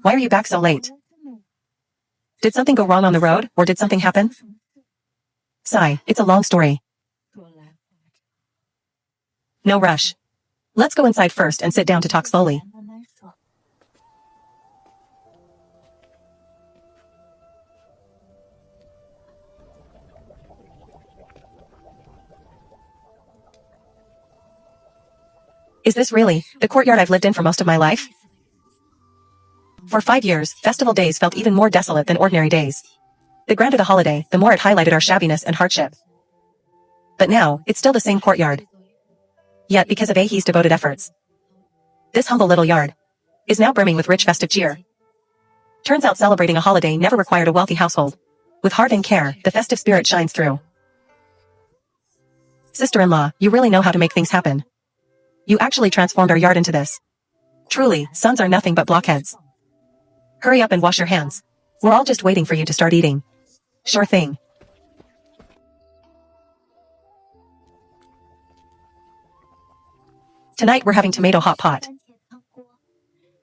why are you back so late? Did something go wrong on the road, or did something happen? Sigh, it's a long story. No rush. Let's go inside first and sit down to talk slowly. Is this really the courtyard I've lived in for most of my life? For 5 years, festival days felt even more desolate than ordinary days. The grander the holiday, the more it highlighted our shabbiness and hardship. But now, it's still the same courtyard. Yet, because of Ahi's devoted efforts, this humble little yard is now brimming with rich festive cheer. Turns out celebrating a holiday never required a wealthy household. With heart and care, the festive spirit shines through. Sister-in-law, you really know how to make things happen. You actually transformed our yard into this. Truly, sons are nothing but blockheads. Hurry up and wash your hands. We're all just waiting for you to start eating. Sure thing. Tonight we're having tomato hot pot.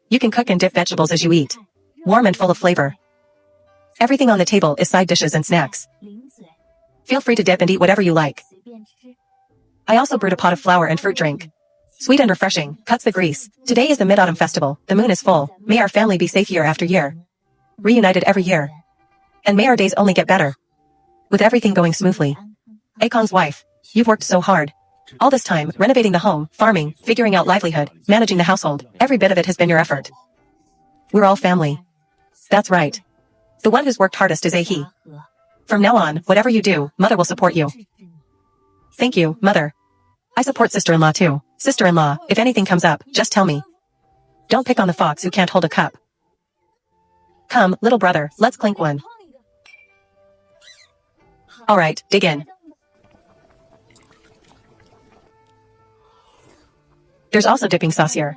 You can cook and dip vegetables as you eat. Warm and full of flavor. Everything on the table is side dishes and snacks. Feel free to dip and eat whatever you like. I also brewed a pot of flour and fruit drink. Sweet and refreshing, cuts the grease. Today is the Mid-Autumn Festival, the moon is full. May our family be safe year after year. Reunited every year. And may our days only get better. With everything going smoothly. Akon's wife, you've worked so hard. All this time, renovating the home, farming, figuring out livelihood, managing the household, every bit of it has been your effort. We're all family. That's right. The one who's worked hardest is Ahi. From now on, whatever you do, Mother will support you. Thank you, Mother. I support sister-in-law too. Sister-in-law, if anything comes up, just tell me. Don't pick on the fox who can't hold a cup. Come, little brother, let's clink one. Alright, dig in. There's also dipping sauce here.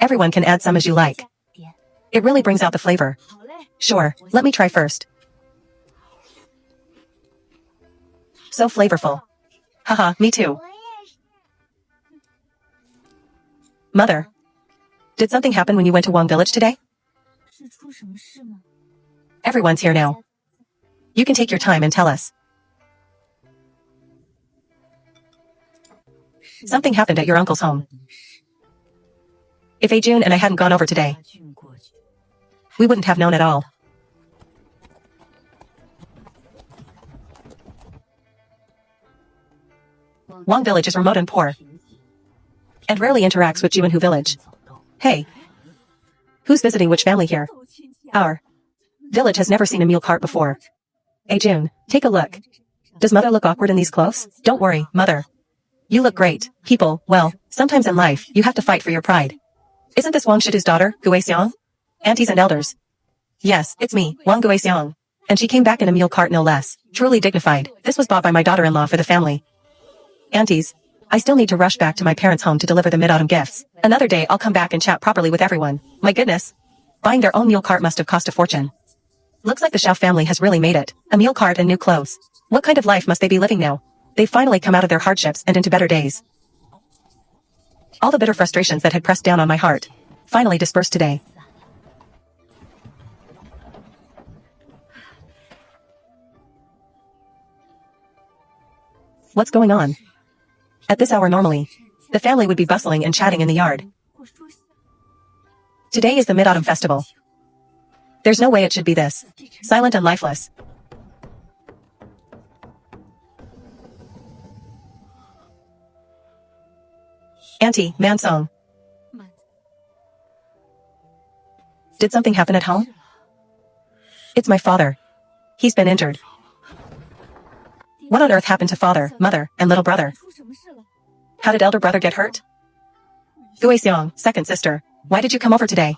Everyone can add some as you like. It really brings out the flavor. Sure, let me try first. So flavorful. Haha, me too. Mother, did something happen when you went to Wang Village today? Everyone's here now. You can take your time and tell us. Something happened at your uncle's home. If Ajun and I hadn't gone over today, we wouldn't have known at all. Wang Village is remote and poor, and rarely interacts with Juanhu Village. Hey, who's visiting which family here? Our village has never seen a mule cart before. Ajun, take a look. Does Mother look awkward in these clothes? Don't worry, Mother. You look great. People, well, sometimes in life, you have to fight for your pride. Isn't this Wang Shidu's daughter, Guixiang? Aunties and elders. Yes, it's me, Wang Guixiang. And she came back in a mule cart no less. Truly dignified. This was bought by my daughter-in-law for the family. Aunties, I still need to rush back to my parents' home to deliver the mid-autumn gifts. Another day I'll come back and chat properly with everyone. My goodness. Buying their own mule cart must have cost a fortune. Looks like the Shao family has really made it. A mule cart and new clothes. What kind of life must they be living now? They've finally come out of their hardships and into better days. All the bitter frustrations that had pressed down on my heart finally dispersed today. What's going on? At this hour normally, the family would be bustling and chatting in the yard. Today is the Mid-Autumn Festival. There's no way it should be this silent and lifeless. Auntie, Mansong. Did something happen at home? It's my father. He's been injured. What on earth happened to father, mother, and little brother? How did elder brother get hurt? Guixiang, second sister, why did you come over today?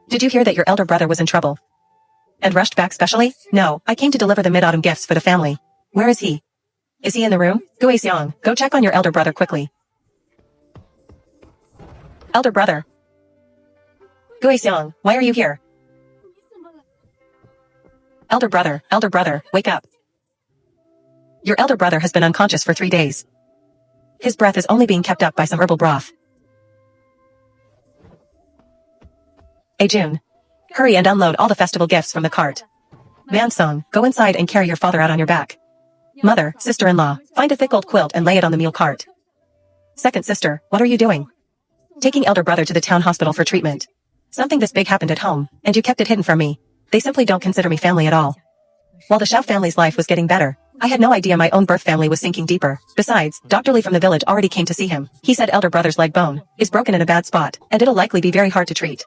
Did you hear that your elder brother was in trouble? And rushed back specially? No, I came to deliver the mid-autumn gifts for the family. Where is he? Is he in the room? Guixiang, go check on your elder brother quickly. Elder brother. Guixiang, why are you here? Elder brother, wake up. Your elder brother has been unconscious for 3 days. His breath is only being kept up by some herbal broth. Ajun, Hurry and unload all the festival gifts from the cart. Mansong, go inside and carry your father out on your back. Mother, sister-in-law, find a thick old quilt and lay it on the mule cart. Second sister, what are you doing? Taking elder brother to the town hospital for treatment. Something this big happened at home, and you kept it hidden from me. They simply don't consider me family at all. While the Xiao family's life was getting better, I had no idea my own birth family was sinking deeper. Besides, Dr. Lee from the village already came to see him. He said elder brother's leg bone is broken in a bad spot, and it'll likely be very hard to treat.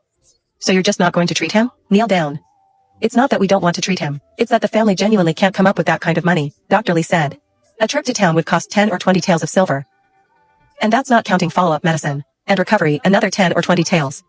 So you're just not going to treat him? Kneel down. It's not that we don't want to treat him. It's that the family genuinely can't come up with that kind of money, Dr. Lee said. A trip to town would cost 10 or 20 taels of silver. And that's not counting follow-up medicine. And recovery, another 10 or 20 taels.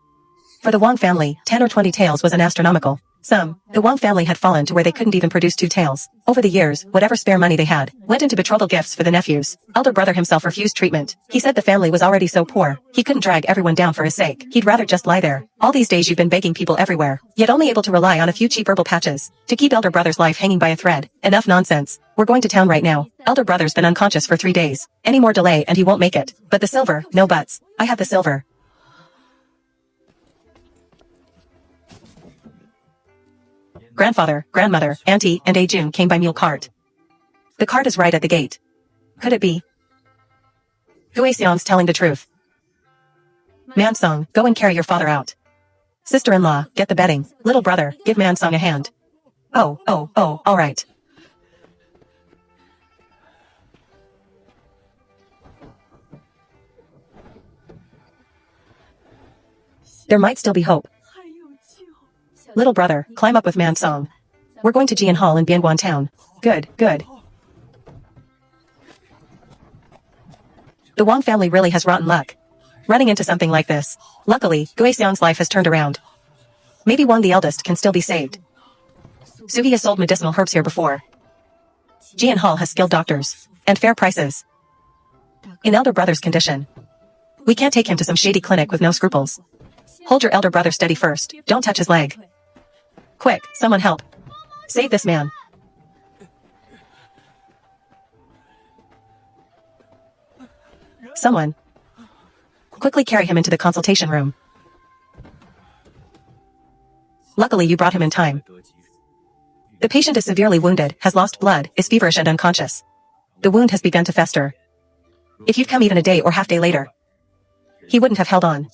For the Wang family, 10 or 20 taels was an astronomical sum. The Wang family had fallen to where they couldn't even produce 2 taels. Over the years, whatever spare money they had went into betrothal gifts for the nephews. Elder brother himself refused treatment. He said the family was already so poor, he couldn't drag everyone down for his sake. He'd rather just lie there. All these days you've been begging people everywhere, yet only able to rely on a few cheap herbal patches to keep elder brother's life hanging by a thread. Enough nonsense. We're going to town right now. Elder brother's been unconscious for 3 days. Any more delay and he won't make it. But the silver, no buts. I have the silver. Grandfather, grandmother, auntie, and Jun came by mule cart. The cart is right at the gate. Could it be? Hui Xiong's telling the truth. Mansong, go and carry your father out. Sister-in-law, get the bedding. Little brother, give Mansong a hand. Oh, all right. There might still be hope. Little brother, climb up with Mansong. We're going to Jian Hall in Bianguan town. Good. The Wang family really has rotten luck. Running into something like this. Luckily, Gui Xiong's life has turned around. Maybe Wang the eldest can still be saved. Sugi has sold medicinal herbs here before. Jian Hall has skilled doctors. And fair prices. In elder brother's condition, we can't take him to some shady clinic with no scruples. Hold your elder brother steady first. Don't touch his leg. Quick, someone help. Save this man. Someone. Quickly carry him into the consultation room. Luckily you brought him in time. The patient is severely wounded, has lost blood, is feverish and unconscious. The wound has begun to fester. If you'd come even a day or half day later, he wouldn't have held on.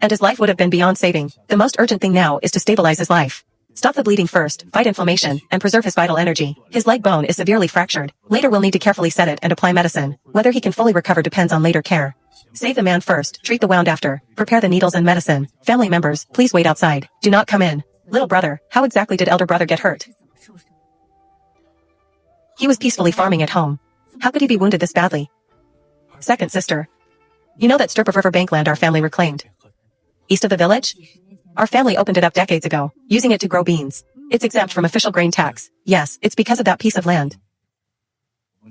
And his life would have been beyond saving. The most urgent thing now is to stabilize his life. Stop the bleeding first, fight inflammation, and preserve his vital energy. His leg bone is severely fractured. Later we'll need to carefully set it and apply medicine. Whether he can fully recover depends on later care. Save the man first, treat the wound after. Prepare the needles and medicine. Family members, please wait outside. Do not come in. Little brother, how exactly did elder brother get hurt? He was peacefully farming at home. How could he be wounded this badly? Second sister. You know that strip of river bankland our family reclaimed? East of the village? Our family opened it up decades ago, using it to grow beans. It's exempt from official grain tax. Yes, it's because of that piece of land.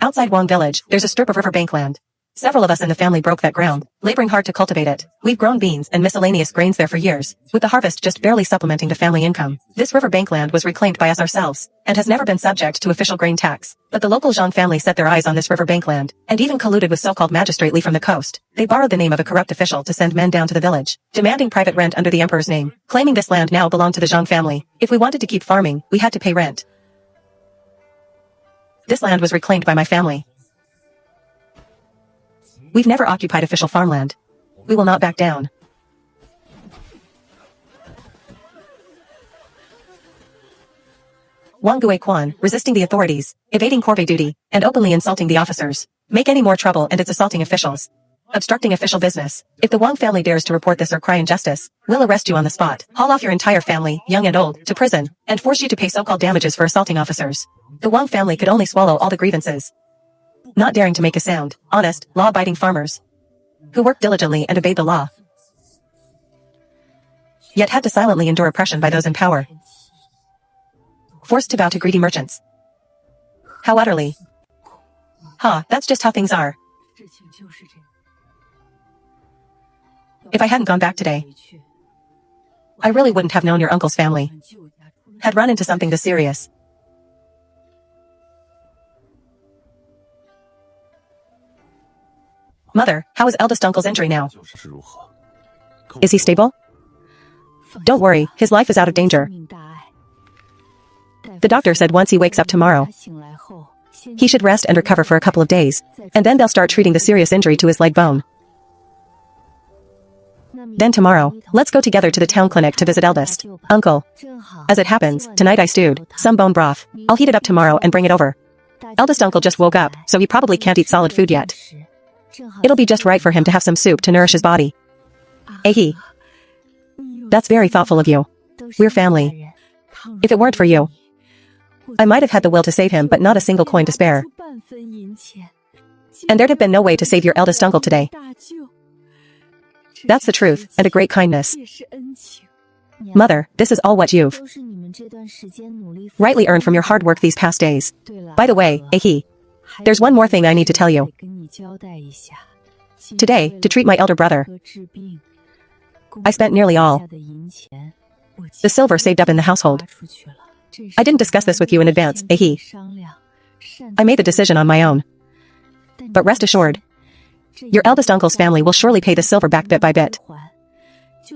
Outside Wang village, there's a strip of river bankland. Several of us in the family broke that ground, laboring hard to cultivate it. We've grown beans and miscellaneous grains there for years, with the harvest just barely supplementing the family income. This river bankland was reclaimed by us ourselves, and has never been subject to official grain tax. But the local Zhang family set their eyes on this river bankland, and even colluded with so-called magistrate Li from the coast. They borrowed the name of a corrupt official to send men down to the village, demanding private rent under the emperor's name, claiming this land now belonged to the Zhang family. If we wanted to keep farming, we had to pay rent. This land was reclaimed by my family. We've never occupied official farmland. We will not back down. Wang Guiquan, resisting the authorities, evading corvée duty, and openly insulting the officers. Make any more trouble and it's assaulting officials. Obstructing official business. If the Wang family dares to report this or cry injustice, we'll arrest you on the spot, haul off your entire family, young and old, to prison, and force you to pay so-called damages for assaulting officers. The Wang family could only swallow all the grievances, not daring to make a sound. Honest, law-abiding farmers who worked diligently and obeyed the law, yet had to silently endure oppression by those in power, forced to bow to greedy merchants. How utterly. That's just how things are. If I hadn't gone back today, I really wouldn't have known your uncle's family had run into something this serious. Mother, how is eldest uncle's injury now? Is he stable? Don't worry, his life is out of danger. The doctor said once he wakes up tomorrow, he should rest and recover for a couple of days, and then they'll start treating the serious injury to his leg bone. Then tomorrow, let's go together to the town clinic to visit eldest uncle. As it happens, tonight I stewed some bone broth. I'll heat it up tomorrow and bring it over. Eldest uncle just woke up, so he probably can't eat solid food yet. It'll be just right for him to have some soup to nourish his body. Ahe. That's very thoughtful of you. We're family. If it weren't for you, I might have had the will to save him, but not a single coin to spare. And there'd have been no way to save your eldest uncle today. That's the truth, and a great kindness. Mother, this is all what you've rightly earned from your hard work these past days. By the way, Ahe, there's one more thing I need to tell you. Today, to treat my elder brother, I spent nearly all the silver saved up in the household. I didn't discuss this with you in advance, Ahe. I made the decision on my own. But rest assured, your eldest uncle's family will surely pay the silver back bit by bit.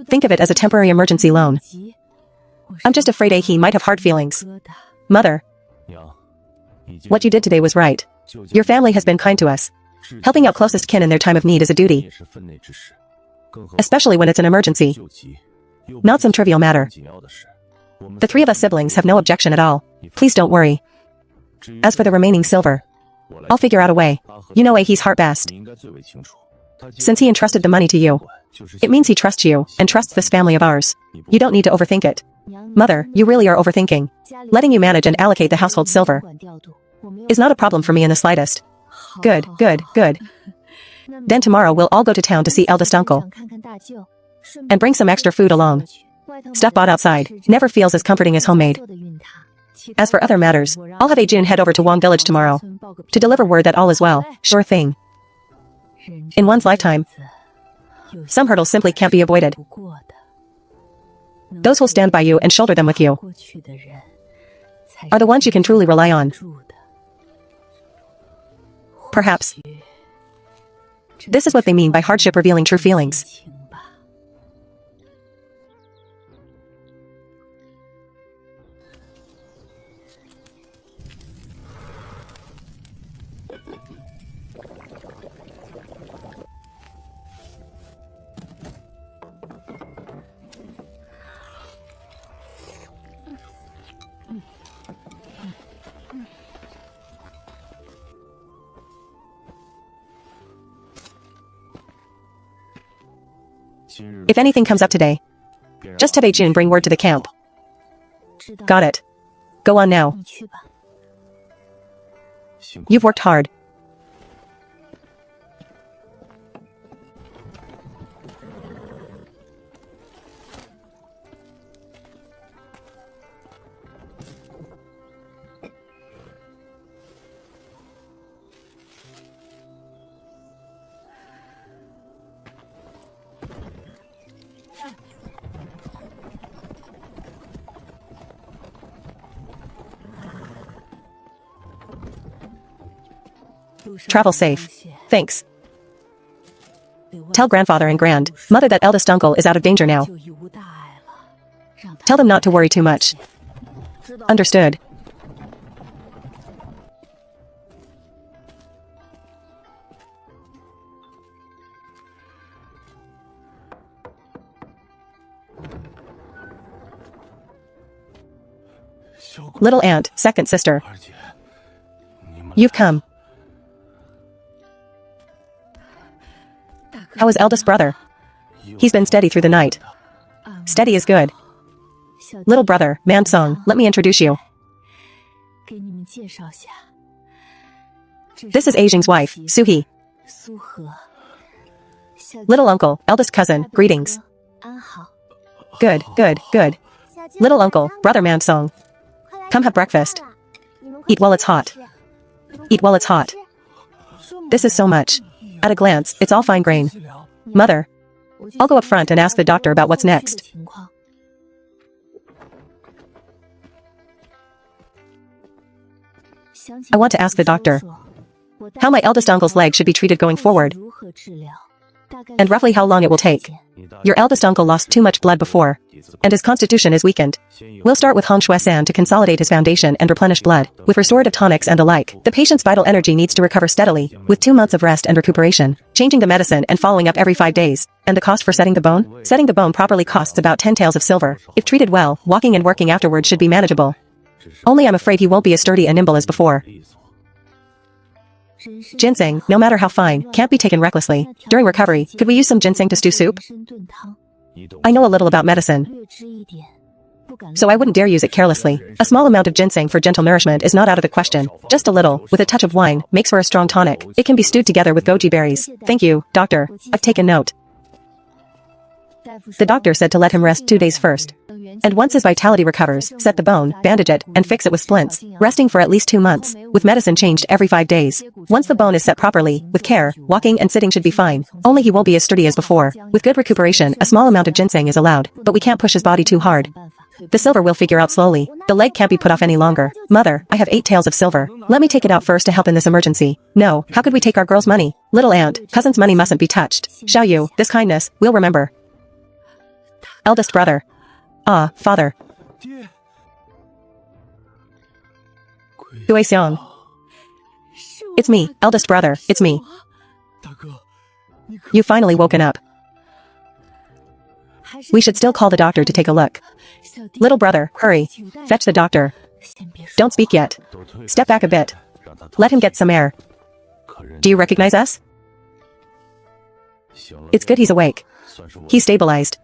Think of it as a temporary emergency loan. I'm just afraid Ahe might have hard feelings. Mother, what you did today was right. Your family has been kind to us. Helping out closest kin in their time of need is a duty. Especially when it's an emergency. Not some trivial matter. The three of us siblings have no objection at all. Please don't worry. As for the remaining silver, I'll figure out a way. You know Ahe's heart best. Since he entrusted the money to you, it means he trusts you, and trusts this family of ours. You don't need to overthink it. Mother, you really are overthinking. Letting you manage and allocate the household silver is not a problem for me in the slightest. Good, good, good. Then tomorrow we'll all go to town to see eldest uncle. And bring some extra food along. Stuff bought outside never feels as comforting as homemade. As for other matters, I'll have Jun head over to Wong Village tomorrow to deliver word that all is well. Sure thing. In one's lifetime, some hurdles simply can't be avoided. Those who'll stand by you and shoulder them with you are the ones you can truly rely on. Perhaps this is what they mean by hardship revealing true feelings. If anything comes up today, just have Jun bring word to the camp. Got it. Go on now. You've worked hard. Travel safe. Thanks. Tell grandfather and grandmother that eldest uncle is out of danger now. Tell them not to worry too much. Understood. Little aunt, second sister. You've come. How is eldest brother? He's been steady through the night. Steady is good. Little brother, Mansong, let me introduce you. This is Ajing's wife, Suhee. Little uncle, eldest cousin, greetings. Good, good, good. Little uncle, brother Mansong. Come have breakfast. Eat while it's hot. Eat while it's hot. This is so much. At a glance, it's all fine grain. Mother, I'll go up front and ask the doctor about what's next. I want to ask the doctor how my eldest uncle's leg should be treated going forward. And roughly how long it will take. Your eldest uncle lost too much blood before, and his constitution is weakened. We'll start with Hong Shui-san to consolidate his foundation and replenish blood, with restorative tonics and alike. The patient's vital energy needs to recover steadily, with 2 months of rest and recuperation, changing the medicine and following up every 5 days. And the cost for setting the bone? Setting the bone properly costs about 10 taels of silver. If treated well, walking and working afterward should be manageable. Only I'm afraid he won't be as sturdy and nimble as before. Ginseng, no matter how fine, can't be taken recklessly. During recovery, could we use some ginseng to stew soup? I know a little about medicine, so I wouldn't dare use it carelessly. A small amount of ginseng for gentle nourishment is not out of the question. Just a little, with a touch of wine, makes for a strong tonic. It can be stewed together with goji berries. Thank you, doctor. I've taken note. The doctor said to let him rest 2 days first. And once his vitality recovers, set the bone, bandage it, and fix it with splints, resting for at least 2 months, with medicine changed every 5 days. Once the bone is set properly, with care, walking and sitting should be fine. Only he won't be as sturdy as before. With good recuperation, a small amount of ginseng is allowed, but we can't push his body too hard. The silver we'll figure out slowly. The leg can't be put off any longer. Mother, I have 8 taels of silver. Let me take it out first to help in this emergency. No, how could we take our girl's money? Little aunt, cousin's money mustn't be touched. Xiao Yu, this kindness, we'll remember. Eldest brother. Ah, father. Gui Xiong. It's me, eldest brother, it's me. You finally woken up. We should still call the doctor to take a look. Little brother, hurry. Fetch the doctor. Don't speak yet. Step back a bit. Let him get some air. Do you recognize us? It's good he's awake. He's stabilized.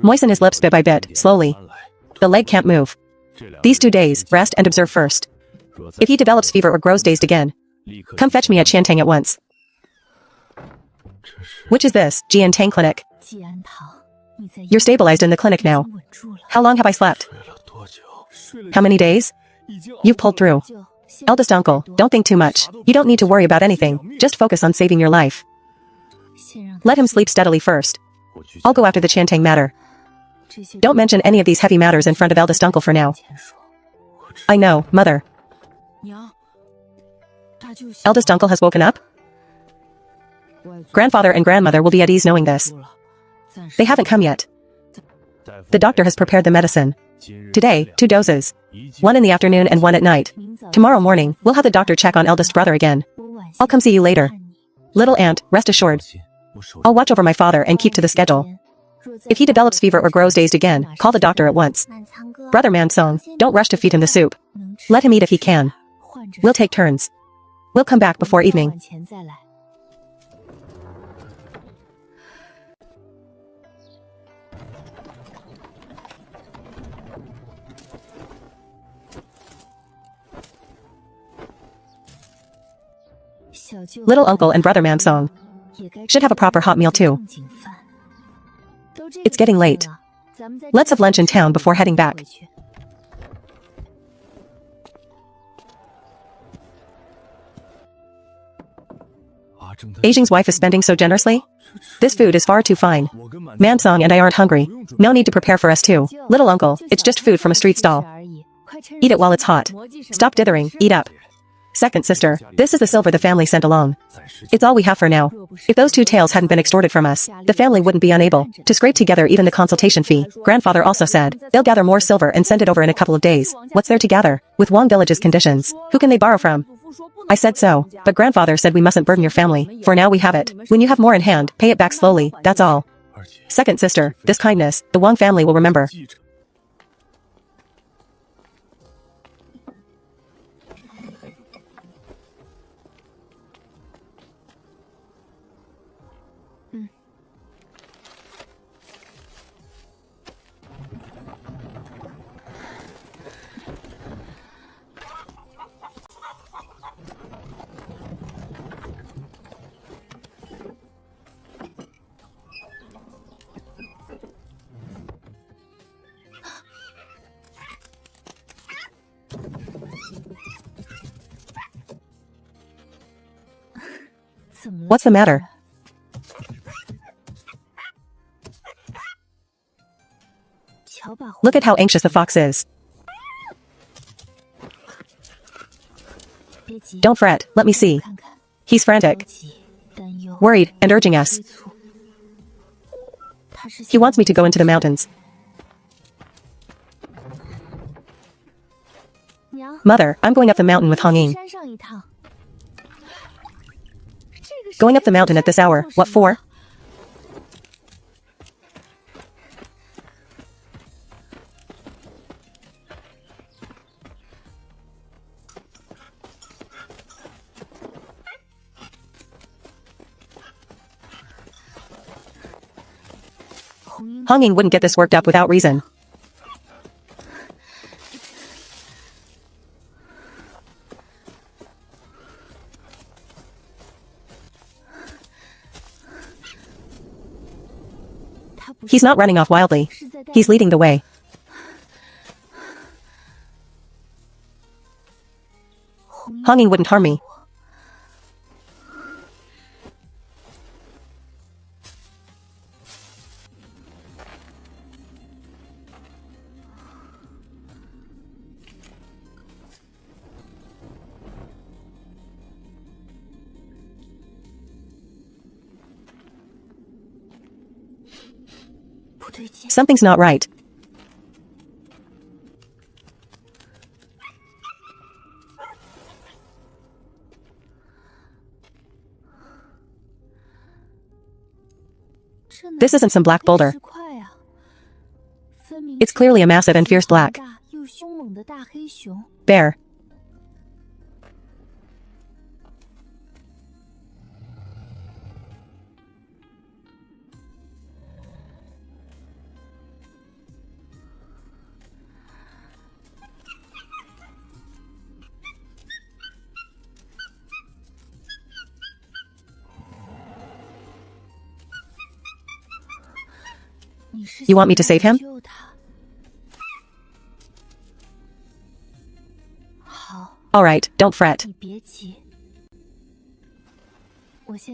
Moisten his lips bit by bit, slowly. The leg can't move. These 2 days, rest and observe first. If he develops fever or grows dazed again, come fetch me at Qiantang at once. Which is this, Jiantang Clinic? You're stabilized in the clinic now. How long have I slept? How many days? You've pulled through. Eldest uncle, don't think too much. You don't need to worry about anything. Just focus on saving your life. Let him sleep steadily first. I'll go after the Qiantang matter. Don't mention any of these heavy matters in front of eldest uncle for now. I know, mother. Eldest uncle has woken up? Grandfather and grandmother will be at ease knowing this. They haven't come yet. The doctor has prepared the medicine. Today, 2 doses. 1 in the afternoon and 1 at night. Tomorrow morning, we'll have the doctor check on eldest brother again. I'll come see you later. Little aunt, rest assured. I'll watch over my father and keep to the schedule. If he develops fever or grows dazed again, call the doctor at once. Brother Mansong, don't rush to feed him the soup. Let him eat if he can. We'll take turns. We'll come back before evening. Little uncle and brother Mansong should have a proper hot meal too. It's getting late. Let's have lunch in town before heading back. Beijing's wife is spending so generously? This food is far too fine. Mansong and I aren't hungry. No need to prepare for us too. Little uncle, it's just food from a street stall. Eat it while it's hot. Stop dithering, eat up. Second sister, this is the silver the family sent along. It's all we have for now. If those 2 taels hadn't been extorted from us, the family wouldn't be unable to scrape together even the consultation fee. Grandfather also said, they'll gather more silver and send it over in a couple of days. What's there to gather? With Wang Village's conditions, who can they borrow from? I said so, but grandfather said we mustn't burden your family. For now we have it. When you have more in hand, pay it back slowly, that's all. Second sister, this kindness, the Wang family will remember. What's the matter? Look at how anxious the fox is. Don't fret, let me see. He's frantic, worried, and urging us. He wants me to go into the mountains. Mother, I'm going up the mountain with Hongyin. Going up the mountain at this hour, what for? Hongyin wouldn't get this worked up without reason. He's not running off wildly. He's leading the way. Hongyin wouldn't harm me. Something's not right. This isn't some black boulder. It's clearly a massive and fierce black bear. You want me to save him? Alright, don't fret.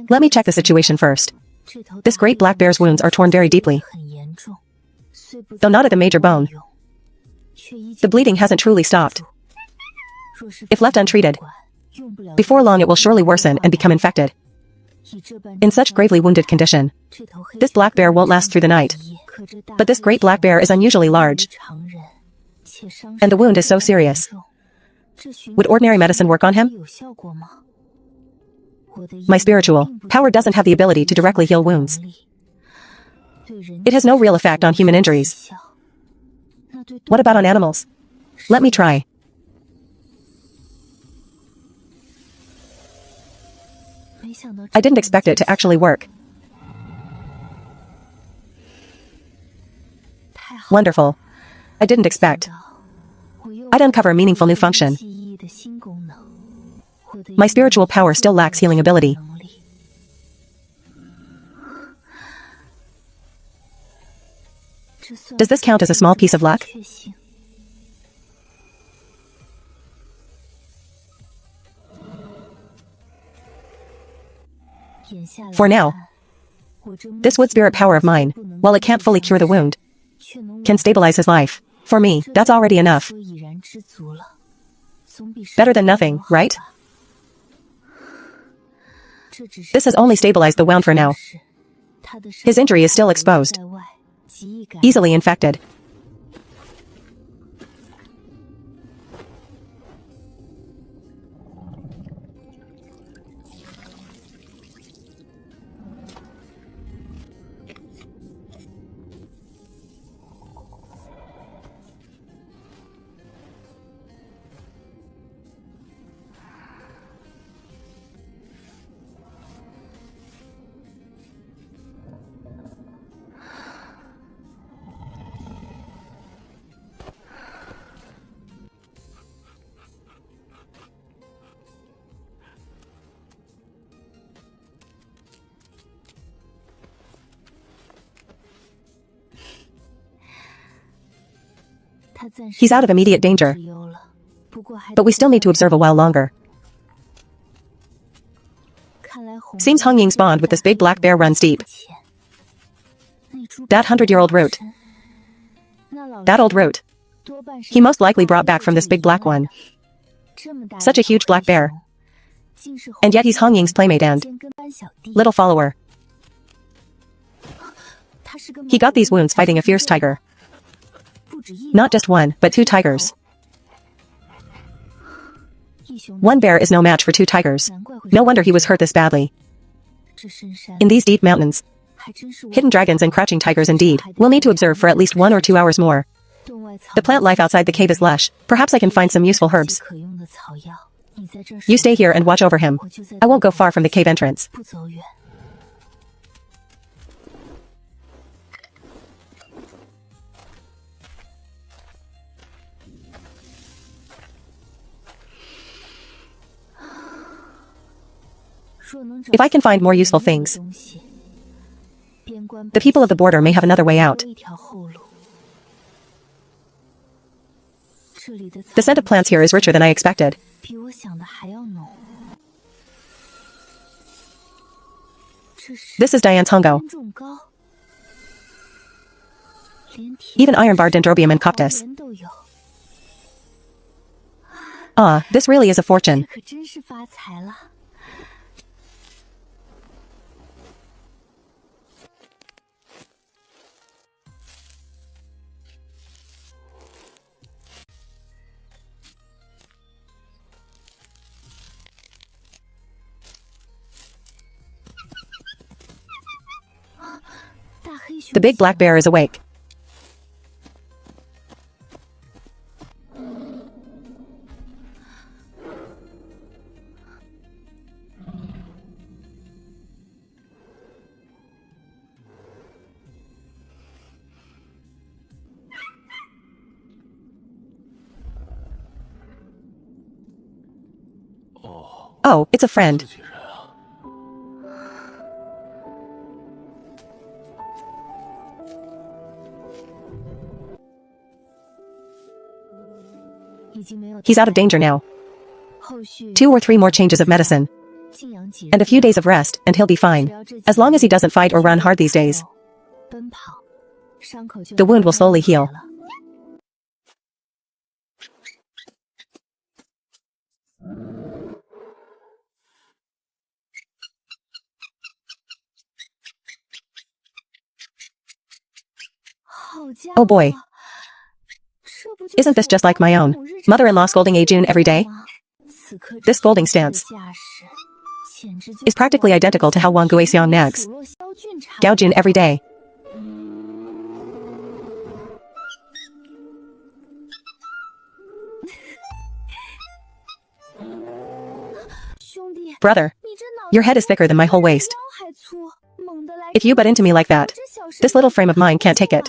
Let me check the situation first. This great black bear's wounds are torn very deeply, though not at the major bone. The bleeding hasn't truly stopped. If left untreated, before long it will surely worsen and become infected. In such gravely wounded condition, this black bear won't last through the night. But this great black bear is unusually large, and the wound is so serious. Would ordinary medicine work on him? My spiritual power doesn't have the ability to directly heal wounds. It has no real effect on human injuries. What about on animals? Let me try. I didn't expect it to actually work. Wonderful. I didn't expect I'd uncover a meaningful new function. My spiritual power still lacks healing ability. Does this count as a small piece of luck? For now, this wood spirit power of mine, while it can't fully cure the wound, can stabilize his life. For me, that's already enough. Better than nothing, right? This has only stabilized the wound for now. His injury is still exposed, easily infected. He's out of immediate danger, but we still need to observe a while longer. Seems Hongying's bond with this big black bear runs deep. That 100-year-old root. That old root. He most likely brought back from this big black one. Such a huge black bear. And yet he's Hongying's playmate and little follower. He got these wounds fighting a fierce tiger. Not just one, but 2 tigers. One bear is no match for 2 tigers. No wonder he was hurt this badly. In these deep mountains, hidden dragons and crouching tigers indeed. We'll need to observe for at least 1 or 2 hours more. The plant life outside the cave is lush. Perhaps I can find some useful herbs. You stay here and watch over him. I won't go far from the cave entrance. If I can find more useful things, the people of the border may have another way out. The scent of plants here is richer than I expected. This is Diane's hongo. Even ironbark dendrobium and coptis. Ah, this really is a fortune. The big black bear is awake. Oh, it's a friend. He's out of danger now. 2 or 3 more changes of medicine. And a few days of rest, and he'll be fine. As long as he doesn't fight or run hard these days. The wound will slowly heal. Oh boy. Isn't this just like my own mother-in-law scolding Ajun every day? This scolding stance is practically identical to how Wang Guixiang nags Gao Jun every day. Brother, your head is thicker than my whole waist. If you butt into me like that, this little frame of mine can't take it.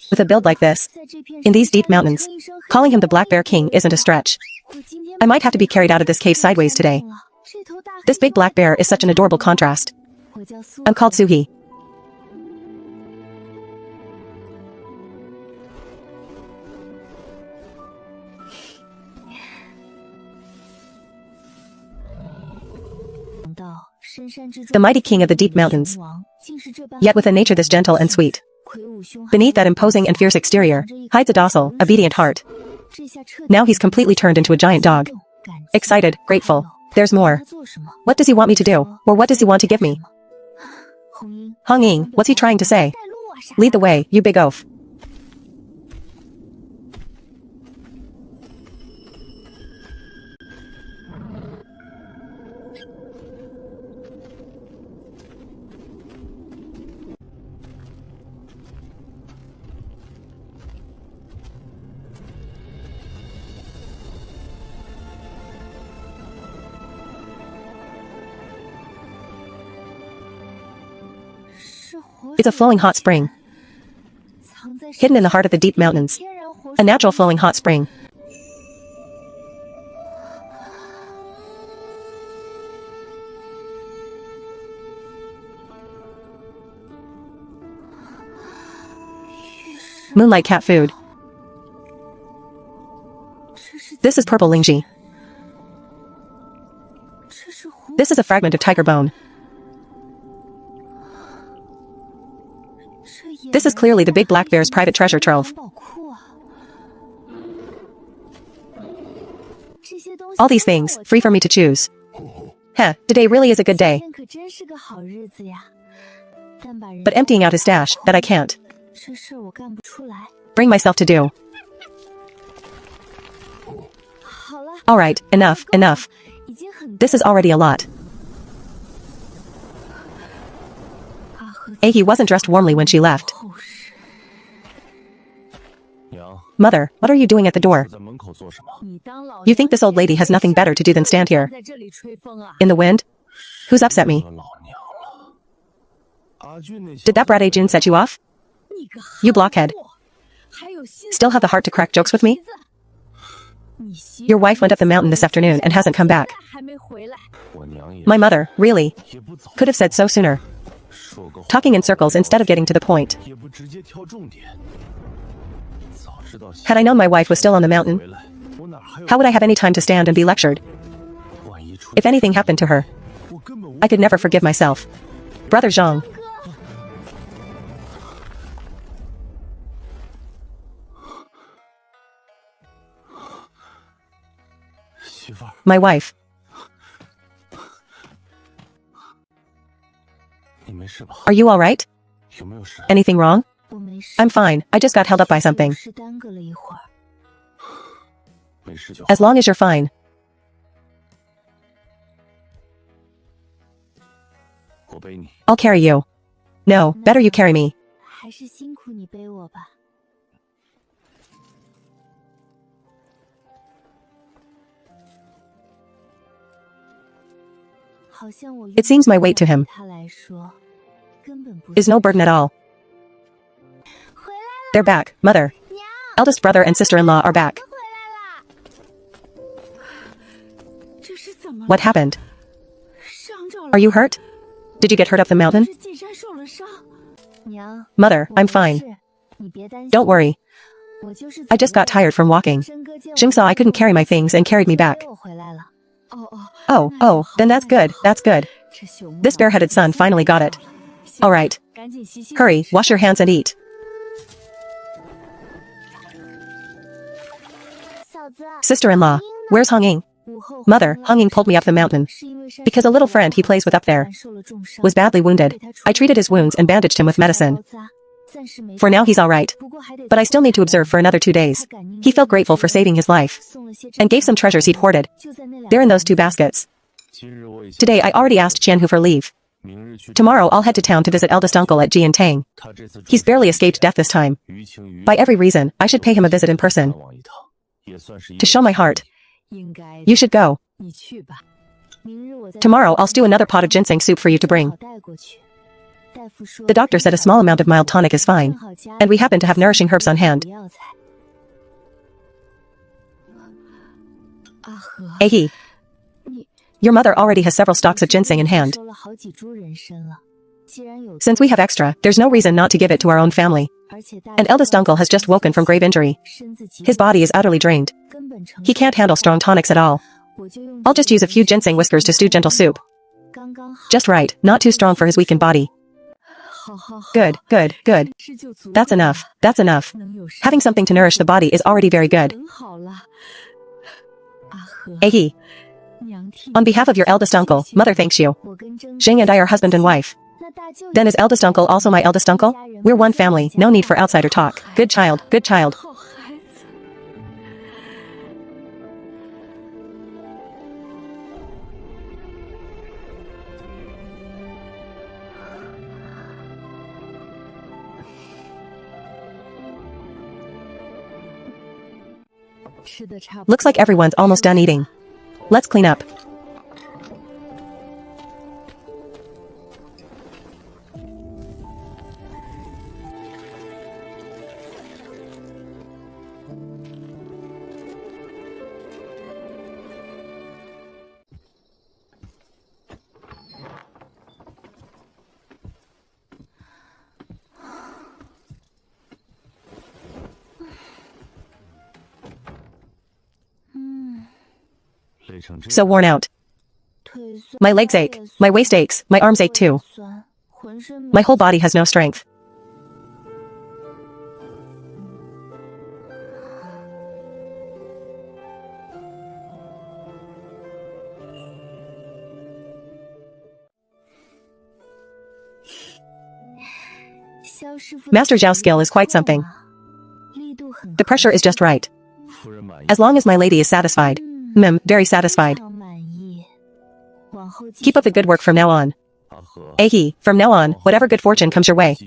With a build like this, in these deep mountains, calling him the Black Bear King isn't a stretch. I might have to be carried out of this cave sideways today. This big black bear is such an adorable contrast. I'm called Suhi. The mighty king of the deep mountains, yet with a nature this gentle and sweet. Beneath that imposing and fierce exterior, hides a docile, obedient heart. Now he's completely turned into a giant dog. Excited, grateful. There's more. What does he want me to do? Or what does he want to give me? Hong Ying, what's he trying to say? Lead the way, you big oaf. It's a flowing hot spring, hidden in the heart of the deep mountains. A natural flowing hot spring. Moonlight cat food. This is purple lingji. This is a fragment of tiger bone. This is clearly the big black bear's private treasure trove. All these things, free for me to choose. Heh, today really is a good day. but emptying out his stash, that I can't bring myself to do. Alright, enough, enough. This is already a lot. He wasn't dressed warmly when she left. Mother, what are you doing at the door? You think this old lady has nothing better to do than stand here in the wind? Who's upset me? Did that brat Ajun set you off? You blockhead. Still have the heart to crack jokes with me? Your wife went up the mountain this afternoon and hasn't come back. My mother, really? Could have said so sooner. Talking in circles instead of getting to the point. Had I known my wife was still on the mountain, how would I have any time to stand and be lectured? If anything happened to her, I could never forgive myself. Brother Zhang. My wife. Are you all right? Anything wrong? I'm fine. I just got held up by something. As long as you're fine. I'll carry you. No, better you carry me. It seems my weight to him is no burden at all. They're back, mother. Eldest brother and sister-in-law are back. What happened? Are you hurt? Did you get hurt up the mountain? Mother, I'm fine. Don't worry. I just got tired from walking. Jing saw I couldn't carry my things and carried me back. Oh, then that's good, that's good. This bareheaded son finally got it. Alright. Hurry, wash your hands and eat. Sister-in-law, where's Honging? Mother, Honging pulled me up the mountain because a little friend he plays with up there was badly wounded. I treated his wounds and bandaged him with medicine. For now he's alright, but I still need to observe for another 2 days. He felt grateful for saving his life and gave some treasures he'd hoarded. They're in those 2 baskets. Today I already asked Qianhu for leave. Tomorrow I'll head to town to visit eldest uncle at Jiantang. He's barely escaped death this time. By every reason, I should pay him a visit in person to show my heart. You should go. Tomorrow I'll stew another pot of ginseng soup for you to bring. The doctor said a small amount of mild tonic is fine, and we happen to have nourishing herbs on hand. Ahe. Your mother already has several stalks of ginseng in hand. Since we have extra, there's no reason not to give it to our own family. And eldest uncle has just woken from grave injury. His body is utterly drained. He can't handle strong tonics at all. I'll just use a few ginseng whiskers to stew gentle soup. Just right, not too strong for his weakened body. Good. That's enough. Having something to nourish the body is already very good. Ahe. On behalf of your eldest uncle, mother thanks you. Jing and I are husband and wife. Then is eldest uncle also my eldest uncle? We're one family, no need for outsider talk. Good child. Looks like everyone's almost done eating. Let's clean up. So worn out. My legs ache, my waist aches, my arms ache too. My whole body has no strength. Master Zhao's skill is quite something. The pressure is just right. As long as my lady is satisfied. Very satisfied. Keep up the good work from now on. From now on, whatever good fortune comes your way,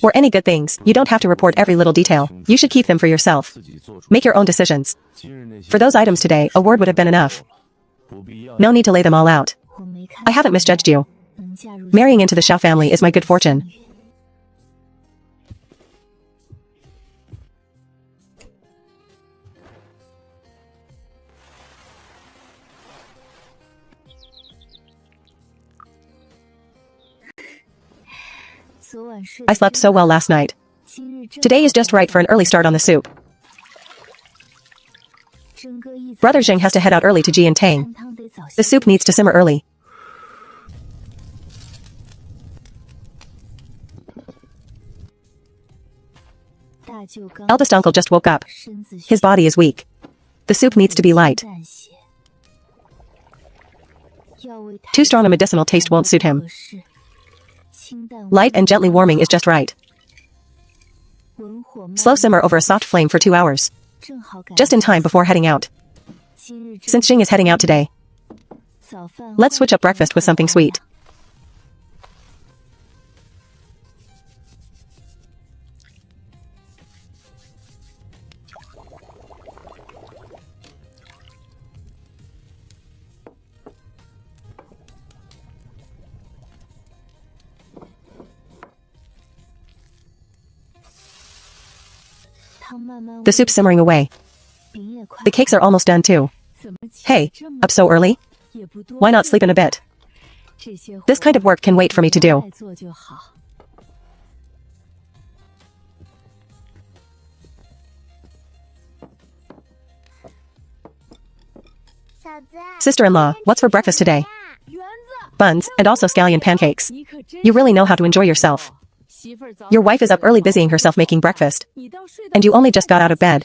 or any good things, you don't have to report every little detail. You should keep them for yourself. Make your own decisions. For those items today, a word would have been enough. No need to lay them all out. I haven't misjudged you. Marrying into the Xiao family is my good fortune. I slept so well last night. Today is just right for an early start on the soup. Brother Jing has to head out early to Ji and Tang. The soup needs to simmer early. Eldest uncle just woke up. His body is weak. The soup needs to be light. Too strong a medicinal taste won't suit him. Light and gently warming is just right. Slow simmer over a soft flame for 2 hours. Just in time before heading out. Since Jing is heading out today, let's switch up breakfast with something sweet. The soup's simmering away. The cakes are almost done too. Hey, up so early? Why not sleep in a bit? This kind of work can wait for me to do. Sister-in-law, what's for breakfast today? Buns, and also scallion pancakes. You really know how to enjoy yourself. Your wife is up early busying herself making breakfast. And you only just got out of bed.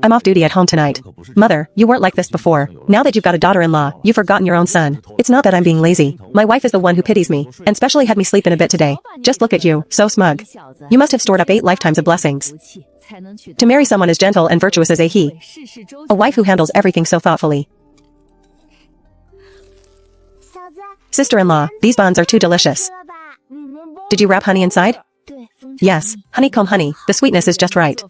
I'm off duty at home tonight. Mother, you weren't like this before. Now that you've got a daughter-in-law, you've forgotten your own son. It's not that I'm being lazy. My wife is the one who pities me, and specially had me sleep in a bit today. Just look at you, so smug. You must have stored up 8 lifetimes of blessings to marry someone as gentle and virtuous as he. A wife who handles everything so thoughtfully. Sister-in-law, these buns are too delicious. Did you wrap honey inside? Yes, honeycomb honey. The sweetness is just right.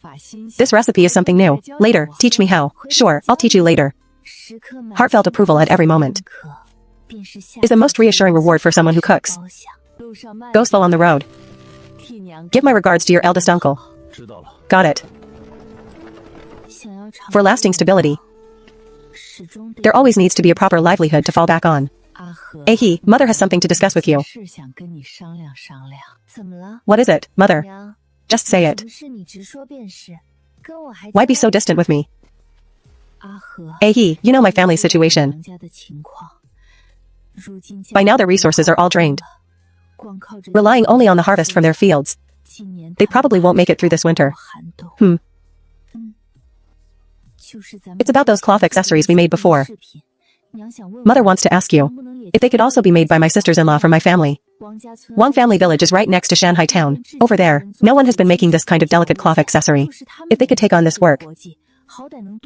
This recipe is something new. Later, teach me how. Sure, I'll teach you later. Heartfelt approval at every moment is the most reassuring reward for someone who cooks. Go slow on the road. Give my regards to your eldest uncle. Got it. For lasting stability, there always needs to be a proper livelihood to fall back on. Mother has something to discuss with you. What is it, Mother? Just say it. Why be so distant with me? You know my family's situation. By now their resources are all drained. Relying only on the harvest from their fields, they probably won't make it through this winter. It's about those cloth accessories we made before. Mother wants to ask you if they could also be made by my sisters-in-law from my family. Wang Family Village is right next to Shanghai Town. Over there, no one has been making this kind of delicate cloth accessory. If they could take on this work,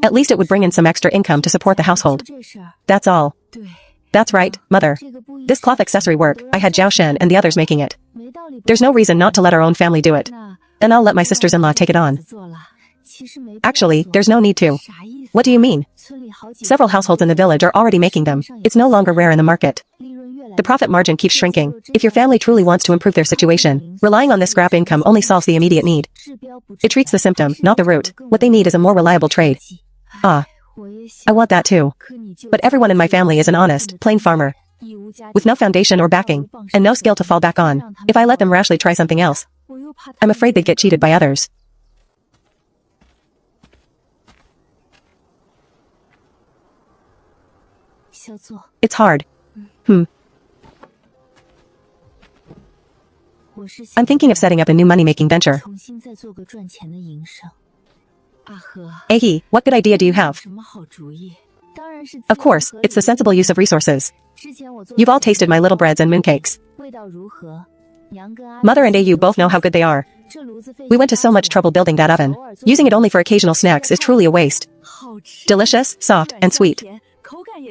at least it would bring in some extra income to support the household. That's all. That's right, Mother. This cloth accessory work, I had Zhao Shen and the others making it. There's no reason not to let our own family do it. And I'll let my sisters-in-law take it on. Actually, there's no need to. What do you mean? Several households in the village are already making them. It's no longer rare in the market. The profit margin keeps shrinking. If your family truly wants to improve their situation, relying on this scrap income only solves the immediate need. It treats the symptom, not the root. What they need is a more reliable trade. I want that too. But everyone in my family is an honest, plain farmer, with no foundation or backing, and no skill to fall back on. If I let them rashly try something else, I'm afraid they'd get cheated by others. It's hard. I'm thinking of setting up a new money-making venture. What good idea do you have? Of course, it's the sensible use of resources. You've all tasted my little breads and mooncakes. Mother and AU both know how good they are. We went to so much trouble building that oven. Using it only for occasional snacks is truly a waste. Delicious, soft, and sweet.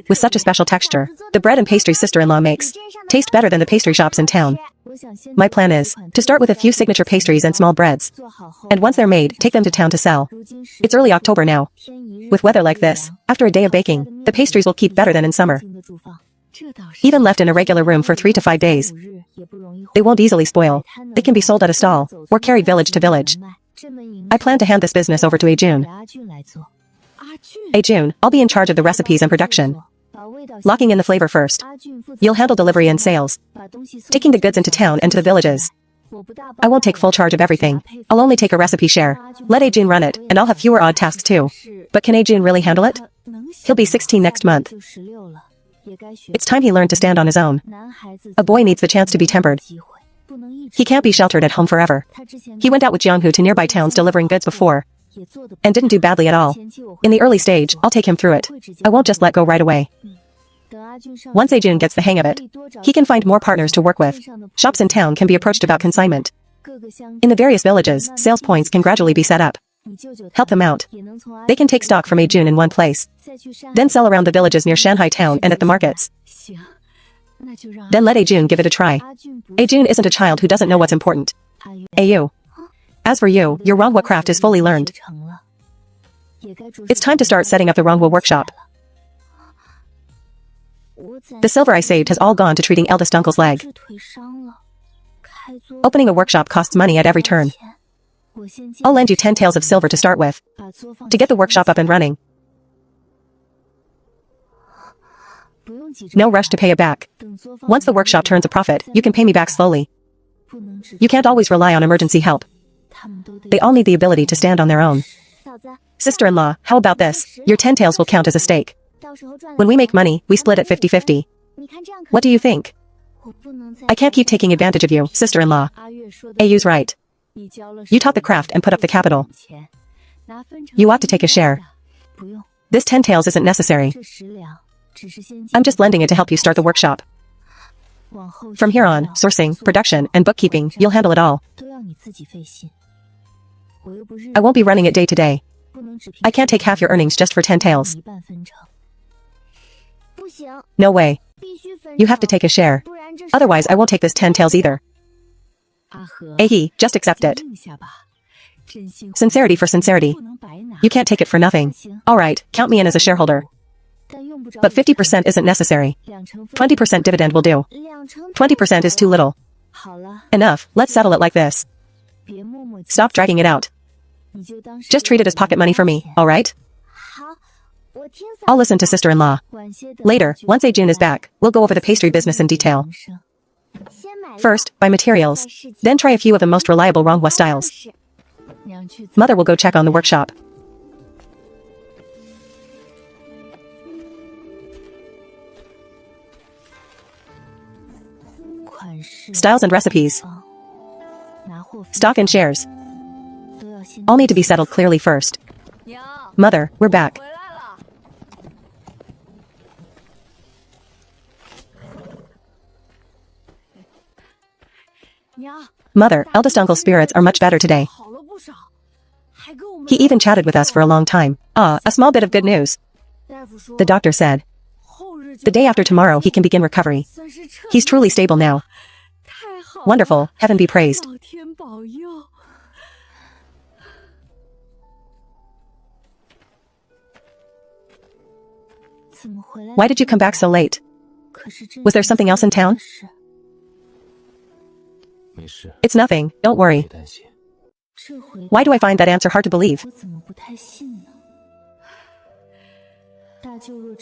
With such a special texture, the bread and pastry sister-in-law makes taste better than the pastry shops in town. My plan is to start with a few signature pastries and small breads. And once they're made, take them to town to sell. It's early October now. With weather like this, after a day of baking, the pastries will keep better than in summer. Even left in a regular room for 3 to 5 days, they won't easily spoil. They can be sold at a stall, or carried village to village. I plan to hand this business over to Ajun. Ajun, I'll be in charge of the recipes and production. Locking in the flavor first. You'll handle delivery and sales. Taking the goods into town and to the villages. I won't take full charge of everything. I'll only take a recipe share. Let Ajun run it, and I'll have fewer odd tasks too. But can Ajun really handle it? He'll be 16 next month. It's time he learned to stand on his own. A boy needs the chance to be tempered. He can't be sheltered at home forever. He went out with Jianghu to nearby towns delivering goods before, and didn't do badly at all. In the early stage, I'll take him through it. I won't just let go right away. Once Ajun gets the hang of it, he can find more partners to work with. Shops in town can be approached about consignment. In the various villages, sales points can gradually be set up. Help them out. They can take stock from Ajun in one place, then sell around the villages near Shanghai town and at the markets. Then let Ajun give it a try. Ajun isn't a child who doesn't know what's important. AU. As for you, your Rongwa craft is fully learned. It's time to start setting up the Rongwa workshop. The silver I saved has all gone to treating eldest uncle's leg. Opening a workshop costs money at every turn. I'll lend you 10 taels of silver to start with, to get the workshop up and running. No rush to pay it back. Once the workshop turns a profit, you can pay me back slowly. You can't always rely on emergency help. They all need the ability to stand on their own. Sister-in-law, how about this? Your 10 taels will count as a stake. When we make money, we split it 50-50. What do you think? I can't keep taking advantage of you, sister-in-law. AU's right. You taught the craft and put up the capital. You ought to take a share. This 10 taels isn't necessary. I'm just lending it to help you start the workshop. From here on, sourcing, production, and bookkeeping, you'll handle it all. I won't be running it day to day. I can't take half your earnings just for 10 taels. No way. You have to take a share. Otherwise, I won't take this 10 taels either. Just accept it. Sincerity for sincerity. You can't take it for nothing. Alright, count me in as a shareholder. But 50% isn't necessary. 20% dividend will do. 20% is too little. Enough, let's settle it like this. Stop dragging it out. Just treat it as pocket money for me, alright? I'll listen to sister-in-law. Later, once Ajun is back, we'll go over the pastry business in detail. First, buy materials. Then try a few of the most reliable Rongwa styles. Mother will go check on the workshop. Styles and recipes. Stock and shares. All need to be settled clearly first. Mother, we're back. Mother, eldest uncle's spirits are much better today. He even chatted with us for a long time. A small bit of good news. The doctor said, the day after tomorrow he can begin recovery. He's truly stable now. Wonderful, heaven be praised. Why did you come back so late? Was there something else in town? It's nothing, don't worry. Why do I find that answer hard to believe?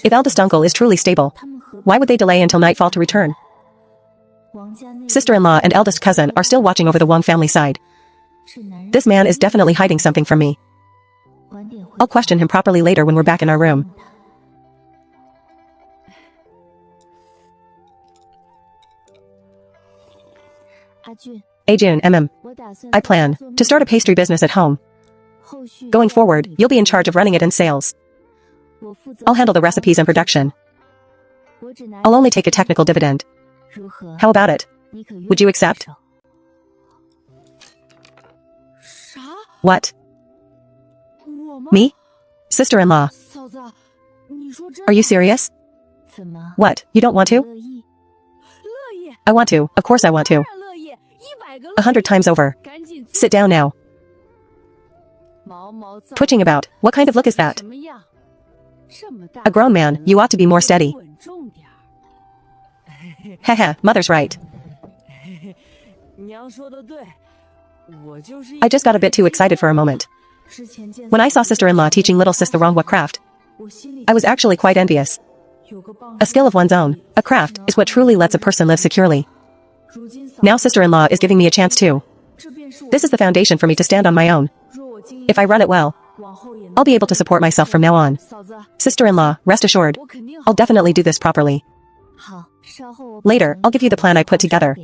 If eldest uncle is truly stable, why would they delay until nightfall to return? Sister-in-law and eldest cousin are still watching over the Wang family side. This man is definitely hiding something from me. I'll question him properly later when we're back in our room. Ajun, I plan to start a pastry business at home. Going forward, you'll be in charge of running it and sales. I'll handle the recipes and production. I'll only take a technical dividend. How about it? Would you accept? What? Me? Sister-in-law. Are you serious? What, you don't want to? I want to, of course I want to. 100 times over. Sit down now. Twitching about, what kind of look is that? A grown man, you ought to be more steady. Haha, mother's right. I just got a bit too excited for a moment. When I saw sister-in-law teaching little sis the wrong craft, I was actually quite envious. A skill of one's own, a craft, is what truly lets a person live securely. Now sister-in-law is giving me a chance too. This is the foundation for me to stand on my own. If I run it well, I'll be able to support myself from now on. Sister-in-law, rest assured, I'll definitely do this properly. Later, I'll give you the plan I put together.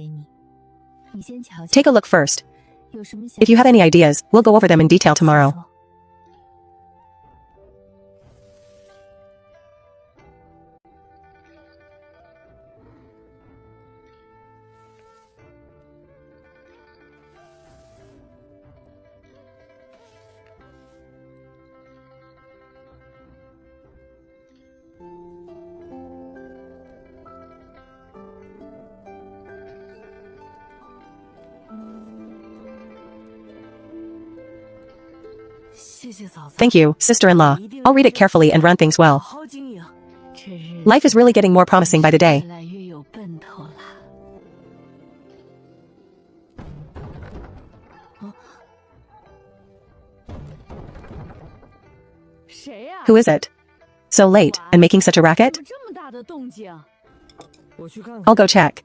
Take a look first. If you have any ideas, we'll go over them in detail tomorrow. Thank you, sister-in-law. I'll read it carefully and run things well. Life is really getting more promising by the day. Who is it? So late, and making such a racket? I'll go check.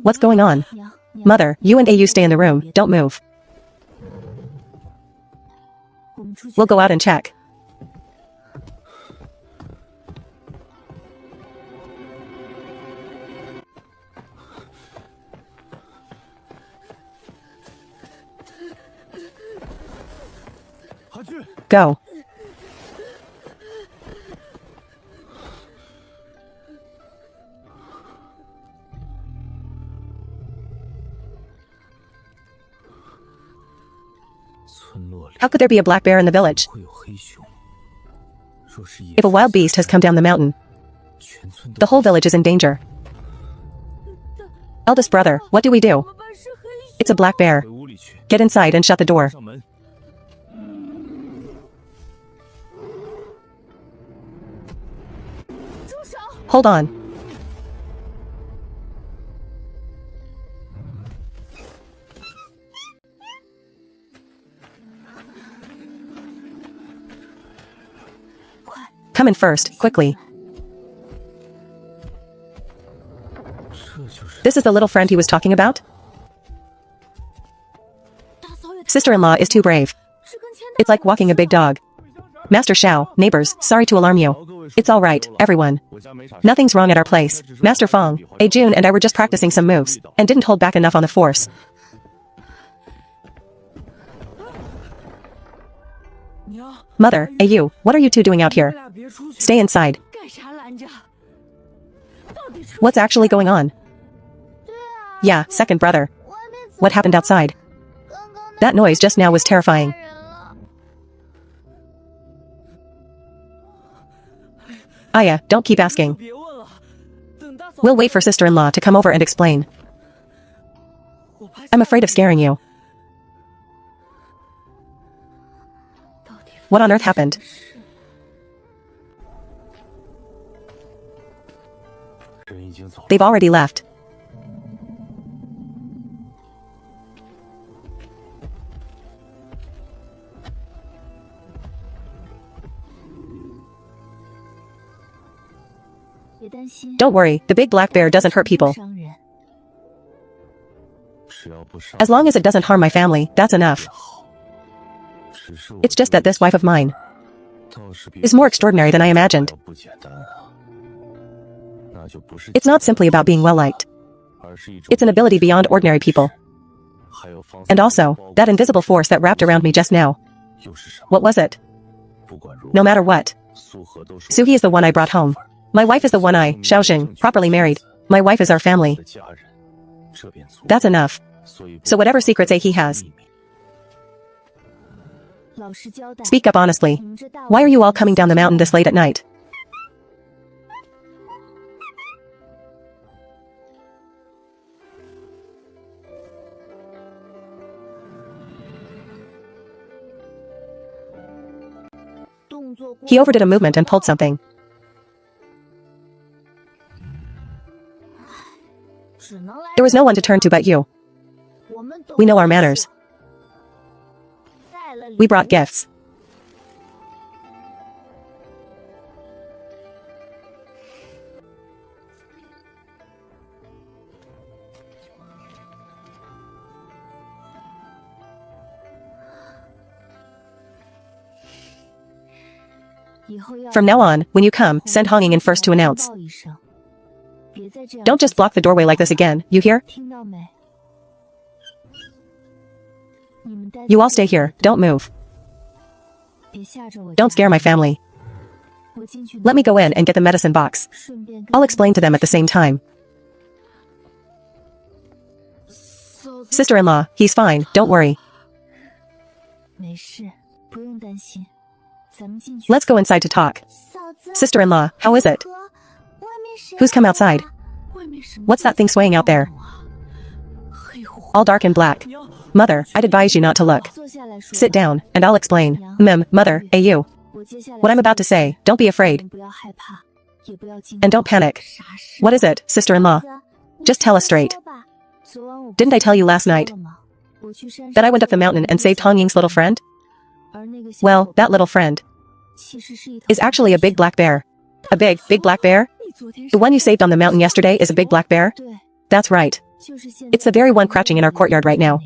What's going on? Mother, you and AU stay in the room, don't move. We'll go out and check. Go. How could there be a black bear in the village? If a wild beast has come down the mountain, the whole village is in danger. Eldest brother, what do we do? It's a black bear. Get inside and shut the door. Hold on. Come in first, quickly. This is the little friend he was talking about? Sister-in-law is too brave. It's like walking a big dog. Master Xiao, neighbors, sorry to alarm you. It's all right, everyone. Nothing's wrong at our place. Master Fong, A Jun and I were just practicing some moves, and didn't hold back enough on the force. Mother, AU, what are you two doing out here? Stay inside. What's actually going on? Yeah, second brother. What happened outside? That noise just now was terrifying. Aya, don't keep asking. We'll wait for sister-in-law to come over and explain. I'm afraid of scaring you. What on earth happened? They've already left. Don't worry, the big black bear doesn't hurt people. As long as it doesn't harm my family, that's enough. It's just that this wife of mine, is more extraordinary than I imagined. It's not simply about being well-liked. It's an ability beyond ordinary people. And also, that invisible force that wrapped around me just now. What was it? No matter what. Suhi is the one I brought home. My wife is the one I, Xiaojing, properly married. My wife is our family. That's enough. So whatever secrets he has. Speak up honestly. Why are you all coming down the mountain this late at night? He overdid a movement and pulled something. There was no one to turn to but you. We know our manners. We brought gifts. From now on, when you come, send Honging in first to announce. Don't just block the doorway like this again, you hear? You all stay here, don't move. Don't scare my family. Let me go in and get the medicine box. I'll explain to them at the same time. Sister-in-law, he's fine, don't worry. Let's go inside to talk. Sister-in-law, how is it? Who's come outside? What's that thing swaying out there? All dark and black. Mother, I'd advise you not to look. Sit down, and I'll explain. Mother, you. What I'm about to say, don't be afraid. And don't panic. What is it, sister-in-law? Just tell us straight. Didn't I tell you last night that I went up the mountain and saved Hong Ying's little friend? Well, that little friend is actually a big black bear. A big black bear? The one you saved on the mountain yesterday is a big black bear? That's right. It's the very one crouching in our courtyard right now.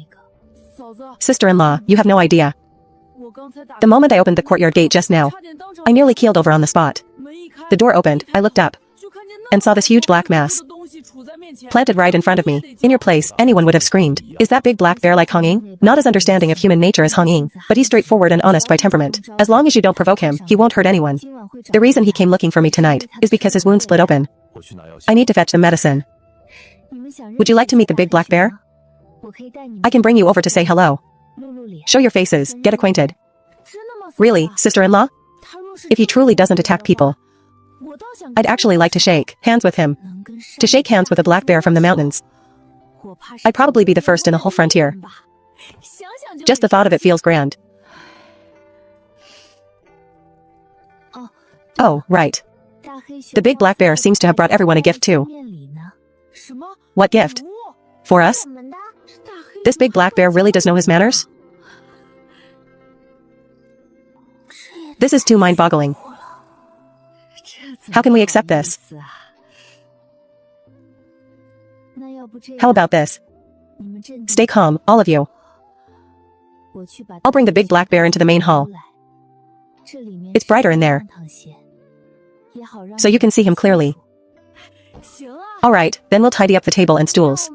Sister-in-law, you have no idea. The moment I opened the courtyard gate just now, I nearly keeled over on the spot. The door opened, I looked up, and saw this huge black mass planted right in front of me. In your place, anyone would have screamed. Is that big black bear like Hong Ying? Not as understanding of human nature as Hong Ying, but he's straightforward and honest by temperament. As long as you don't provoke him, he won't hurt anyone. The reason he came looking for me tonight is because his wound split open. I need to fetch the medicine. Would you like to meet the big black bear? I can bring you over to say hello. Show your faces, get acquainted. Really, sister-in-law? If he truly doesn't attack people, I'd actually like to shake hands with him. To shake hands with a black bear from the mountains. I'd probably be the first in the whole frontier. Just the thought of it feels grand. Oh, right. The big black bear seems to have brought everyone a gift too. What gift? For us? This big black bear really does know his manners? This is too mind-boggling. How can we accept this? How about this? Stay calm, all of you. I'll bring the big black bear into the main hall. It's brighter in there, so you can see him clearly. Alright, then we'll tidy up the table and stools.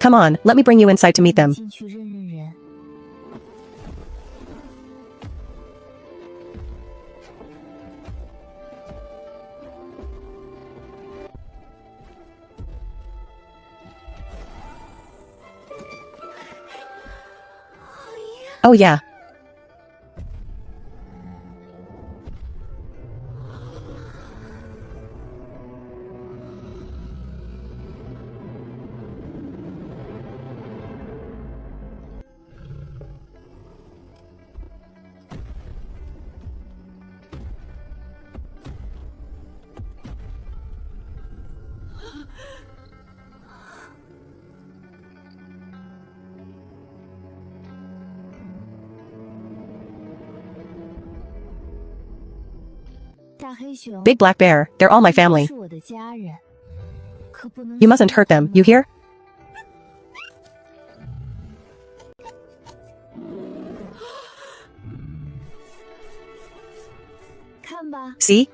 Come on, let me bring you inside to meet them. Oh yeah. Big black bear, they're all my family. You mustn't hurt them, you hear? See?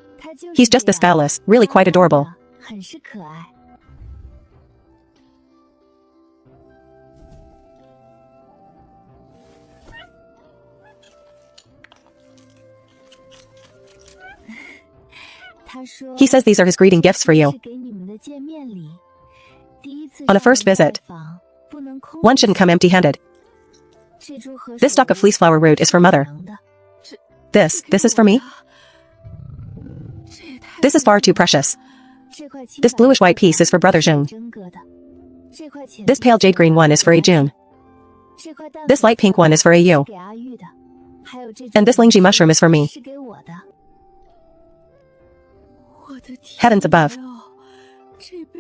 He's just this phallus, really quite adorable. He says these are his greeting gifts for you. On a first visit, one shouldn't come empty-handed. This stalk of fleece flower root is for mother. This is for me? This is far too precious. This bluish-white piece is for brother June. This pale jade-green one is for A June. This light pink one is for AU. And this Lingji mushroom is for me. Heavens above.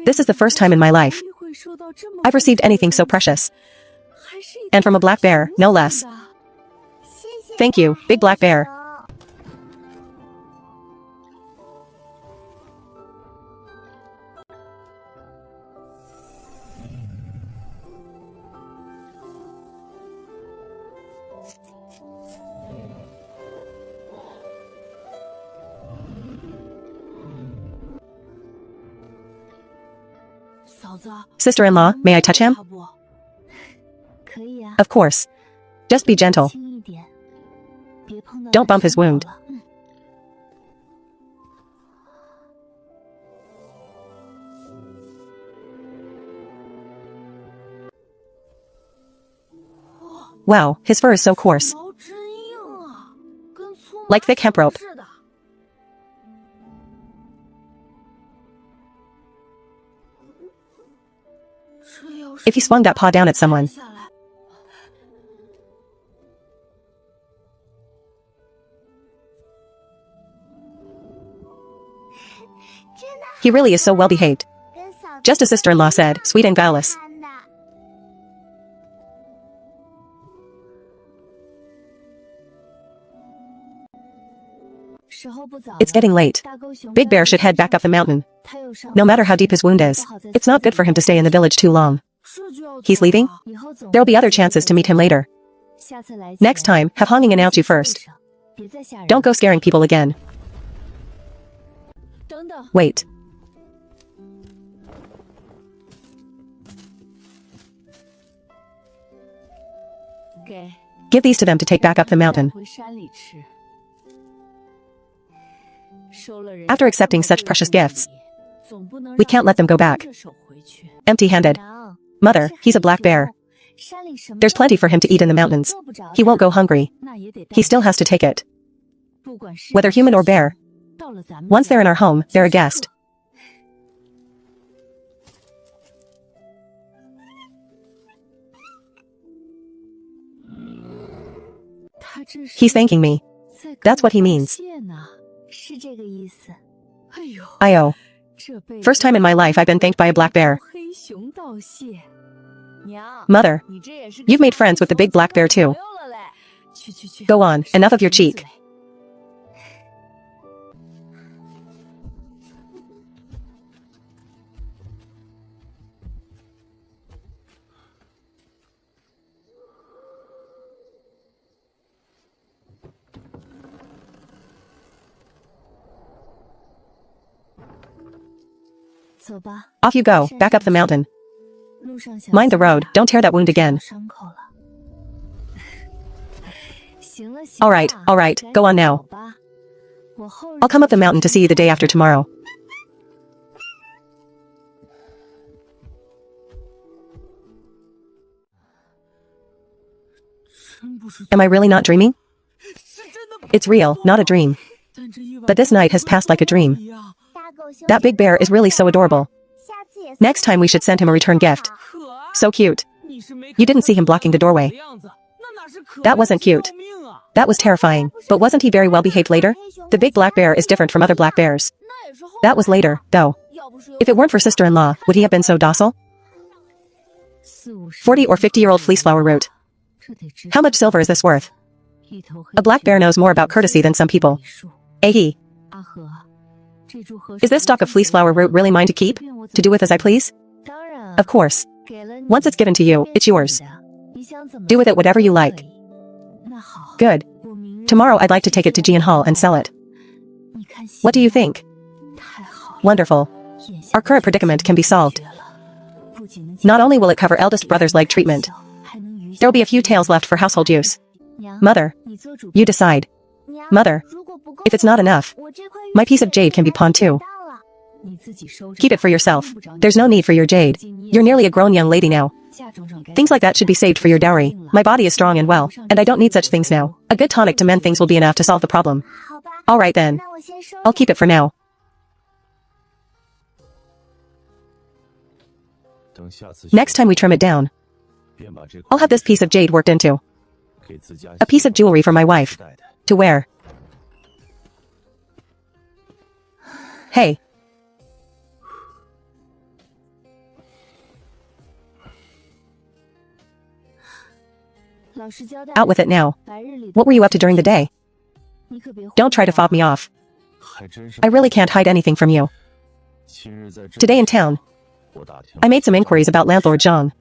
This is the first time in my life I've received anything so precious. And from a black bear, no less. Thank you, big black bear. Sister-in-law, may I touch him? Of course. Just be gentle. Don't bump his wound. Wow, his fur is so coarse. Like thick hemp rope. If he swung that paw down at someone. He really is so well behaved. Just as sister-in-law said, sweet and guileless. It's getting late. Big Bear should head back up the mountain. No matter how deep his wound is, it's not good for him to stay in the village too long. He's leaving? There'll be other chances to meet him later. Next time, have Honging announce you first. Don't go scaring people again. Wait. Give these to them to take back up the mountain. After accepting such precious gifts, we can't let them go back empty-handed. Mother, he's a black bear. There's plenty for him to eat in the mountains. He won't go hungry. He still has to take it. Whether human or bear. Once they're in our home, they're a guest. He's thanking me. That's what he means. Io. First time in my life I've been thanked by a black bear. Mother, you've made friends with the big black bear too. Go on, enough of your cheek. Off you go, back up the mountain. Mind the road, don't tear that wound again. Alright, go on now. I'll come up the mountain to see you the day after tomorrow. Am I really not dreaming? It's real, not a dream. But this night has passed like a dream. That big bear is really so adorable. Next time we should send him a return gift. So cute. You didn't see him blocking the doorway. That wasn't cute. That was terrifying. But wasn't he very well behaved later? The big black bear is different from other black bears. That was later, though. If it weren't for sister-in-law, would he have been so docile? 40 or 50-year-old fleece flower root. How much silver is this worth? A black bear knows more about courtesy than some people. Ahe. Is this stalk of fleece flower root really mine to keep? To do with as I please? Of course. Once it's given to you, it's yours. Do with it whatever you like. Good. Tomorrow I'd like to take it to Jian Hall and sell it. What do you think? Wonderful. Our current predicament can be solved. Not only will it cover eldest brother's leg treatment, there will be a few tails left for household use. Mother, you decide. Mother, if it's not enough, my piece of jade can be pawned too. Keep it for yourself. There's no need for your jade. You're nearly a grown young lady now. Things like that should be saved for your dowry. My body is strong and well, and I don't need such things now. A good tonic to mend things will be enough to solve the problem. Alright then. I'll keep it for now. Next time we trim it down, I'll have this piece of jade worked into a piece of jewelry for my wife to wear. Hey. Out with it now. What were you up to during the day? Don't try to fob me off. I really can't hide anything from you. Today in town, I made some inquiries about landlord Zhang.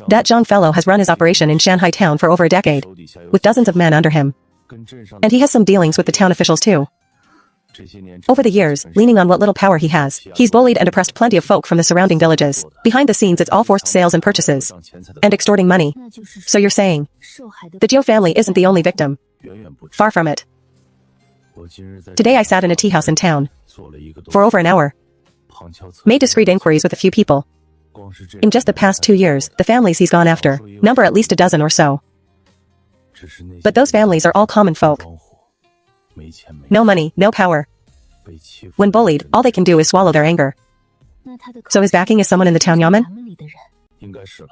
That Zhang fellow has run his operation in Shanghai town for over a decade, with dozens of men under him. And he has some dealings with the town officials too. Over the years, leaning on what little power he has, he's bullied and oppressed plenty of folk from the surrounding villages. Behind the scenes it's all forced sales and purchases, and extorting money. So you're saying, the Zhou family isn't the only victim. Far from it. Today I sat in a tea house in town, for over an hour. Made discreet inquiries with a few people. In just the past 2 years, the families he's gone after number at least a dozen or so. But those families are all common folk. No money, no power. When bullied, all they can do is swallow their anger. So his backing is someone in the town yamen?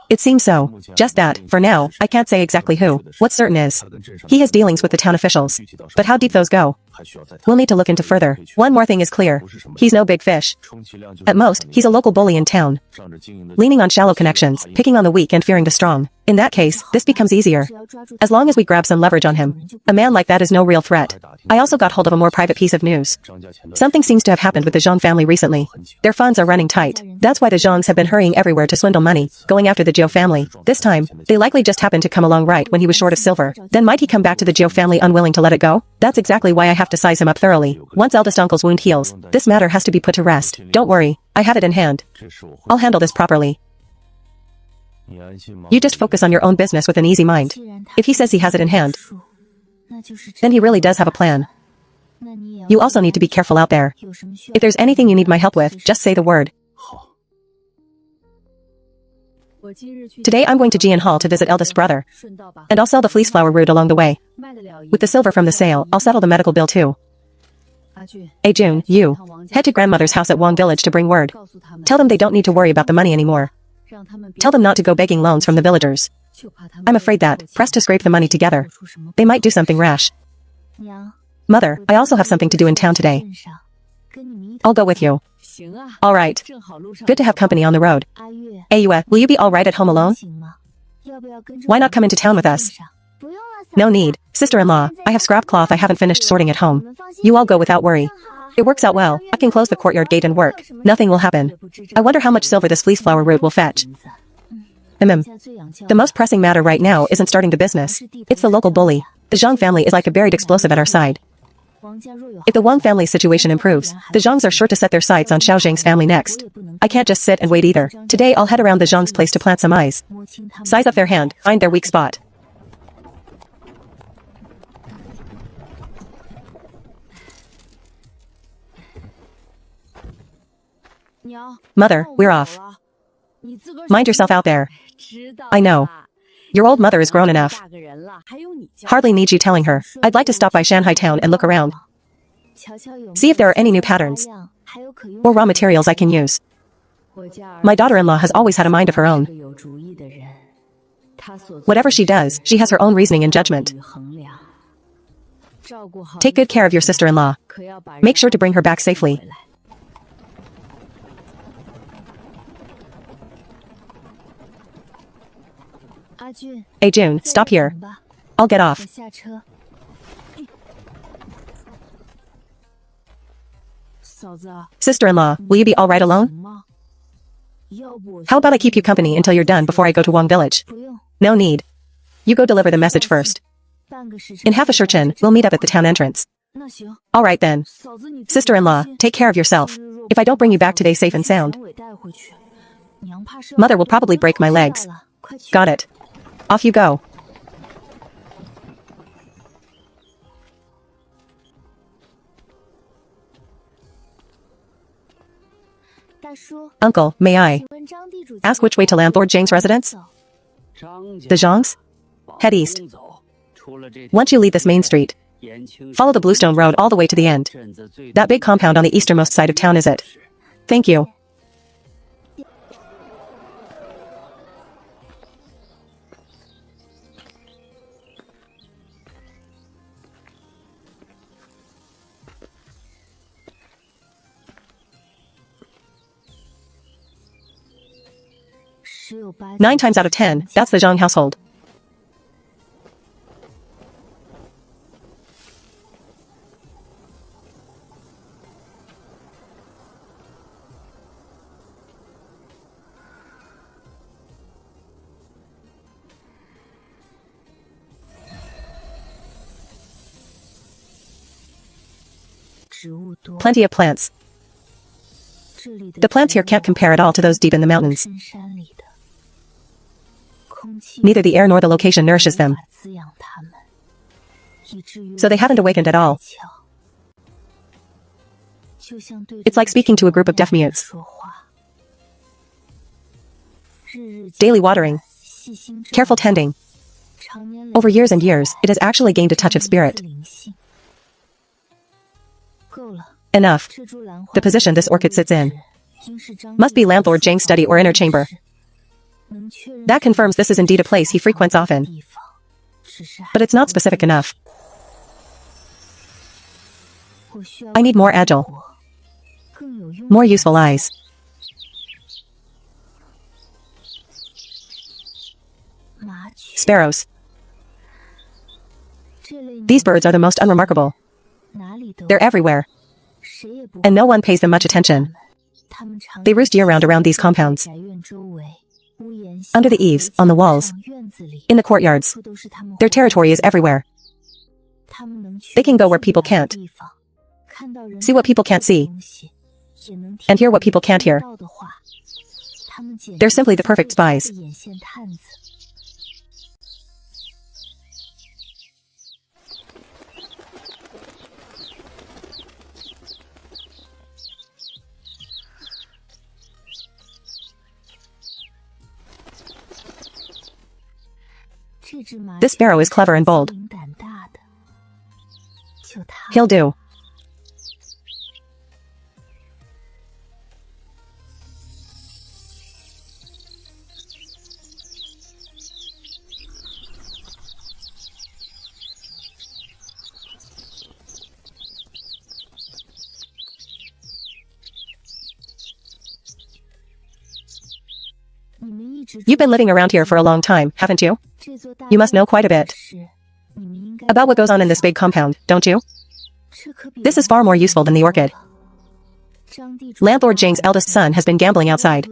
It seems so. Just that, for now, I can't say exactly who. What's certain is, he has dealings with the town officials. But how deep those go, we'll need to look into further. One more thing is clear. He's no big fish. At most, he's a local bully in town. Leaning on shallow connections, picking on the weak and fearing the strong. In that case, this becomes easier. As long as we grab some leverage on him. A man like that is no real threat. I also got hold of a more private piece of news. Something seems to have happened with the Zhang family recently. Their funds are running tight. That's why the Zhangs have been hurrying everywhere to swindle money, going after the Zhou family. This time, they likely just happened to come along right when he was short of silver. Then might he come back to the Zhou family unwilling to let it go? That's exactly why I have to size him up thoroughly. Once eldest uncle's wound heals, this matter has to be put to rest. Don't worry, I have it in hand. I'll handle this properly. You just focus on your own business with an easy mind. If he says he has it in hand, then he really does have a plan. You also need to be careful out there. If there's anything you need my help with, just say the word. Today I'm going to Jian Hall to visit eldest brother. And I'll sell the fleece flower root along the way. With the silver from the sale, I'll settle the medical bill too. Hey June, you. Head to grandmother's house at Wang Village to bring word. Tell them they don't need to worry about the money anymore. Tell them not to go begging loans from the villagers. I'm afraid that, pressed to scrape the money together, they might do something rash. Mother, I also have something to do in town today. I'll go with you. Alright. Good to have company on the road. Ayue, will you be alright at home alone? Why not come into town with us? No need. Sister-in-law, I have scrap cloth I haven't finished sorting at home. You all go without worry. It works out well. I can close the courtyard gate and work. Nothing will happen. I wonder how much silver this fleece flower root will fetch. The most pressing matter right now isn't starting the business. It's the local bully. The Zhang family is like a buried explosive at our side. If the Wang family's situation improves, the Zhangs are sure to set their sights on Xiao Zhang's family next. I can't just sit and wait either. Today I'll head around the Zhang's place to plant some eyes. Size up their hand, find their weak spot. Mother, we're off. Mind yourself out there. I know. Your old mother is grown enough. Hardly needs you telling her. I'd like to stop by Shanghai town and look around. See if there are any new patterns or raw materials I can use. My daughter-in-law has always had a mind of her own. Whatever she does, she has her own reasoning and judgment. Take good care of your sister-in-law. Make sure to bring her back safely. Hey June, stop here. I'll get off. Sister-in-law, will you be all right alone? How about I keep you company until you're done before I go to Wang Village? No need. You go deliver the message first. In half a shirchen, we'll meet up at the town entrance. All right then. Sister-in-law, take care of yourself. If I don't bring you back today safe and sound, Mother will probably break my legs. Got it. Off you go. Uncle, may I ask which way to landlord Zhang's residence? The Zhang's? Head east. Once you leave this main street, follow the Bluestone Road all the way to the end. That big compound on the easternmost side of town is it? Thank you. Nine times out of 10, that's the Zhang household. Plenty of plants. The plants here can't compare at all to those deep in the mountains. Neither the air nor the location nourishes them, so they haven't awakened at all. It's like speaking to a group of deaf mutes. Daily watering, careful tending. Over years and years, it has actually gained a touch of spirit. Enough. The position this orchid sits in must be landlord Zhang's study or inner chamber. That confirms this is indeed a place he frequents often. But it's not specific enough. I need more agile, more useful eyes. Sparrows. These birds are the most unremarkable. They're everywhere, and no one pays them much attention. They roost year-round around these compounds. Under the eaves, on the walls, in the courtyards. Their territory is everywhere. They can go where people can't. See what people can't see. And hear what people can't hear. They're simply the perfect spies. This sparrow is clever and bold. He'll do. You've been living around here for a long time, haven't you? You must know quite a bit about what goes on in this big compound, don't you? This is far more useful than the orchid. Landlord Zhang's eldest son has been gambling outside.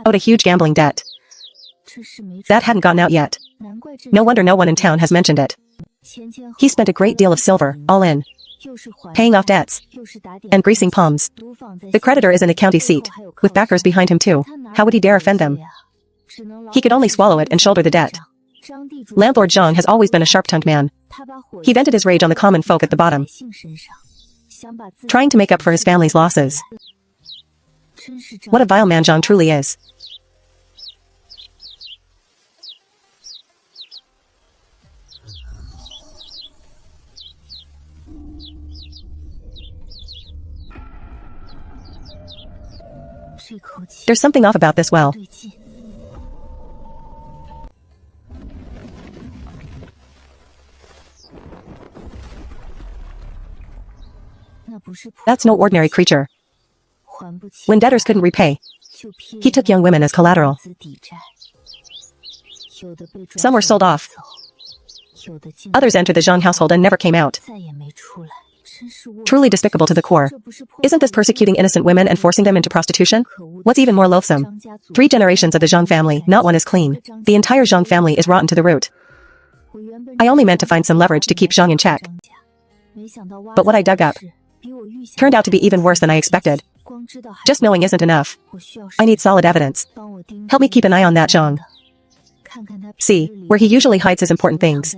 Owed a huge gambling debt. That hadn't gotten out yet. No wonder no one in town has mentioned it. He spent a great deal of silver, all in, paying off debts and greasing palms. The creditor is in the county seat, with backers behind him too. How would he dare offend them? He could only swallow it and shoulder the debt. Landlord Zhang has always been a sharp-tongued man. He vented his rage on the common folk at the bottom, trying to make up for his family's losses. What a vile man Zhang truly is. There's something off about this well. That's no ordinary creature. When debtors couldn't repay, he took young women as collateral. Some were sold off. Others entered the Zhang household and never came out. Truly despicable to the core. Isn't this persecuting innocent women and forcing them into prostitution? What's even more loathsome? 3 generations of the Zhang family, not one is clean. The entire Zhang family is rotten to the root. I only meant to find some leverage to keep Zhang in check. But what I dug up turned out to be even worse than I expected. Just knowing isn't enough. I need solid evidence. Help me keep an eye on that Zhang. See, where he usually hides his important things.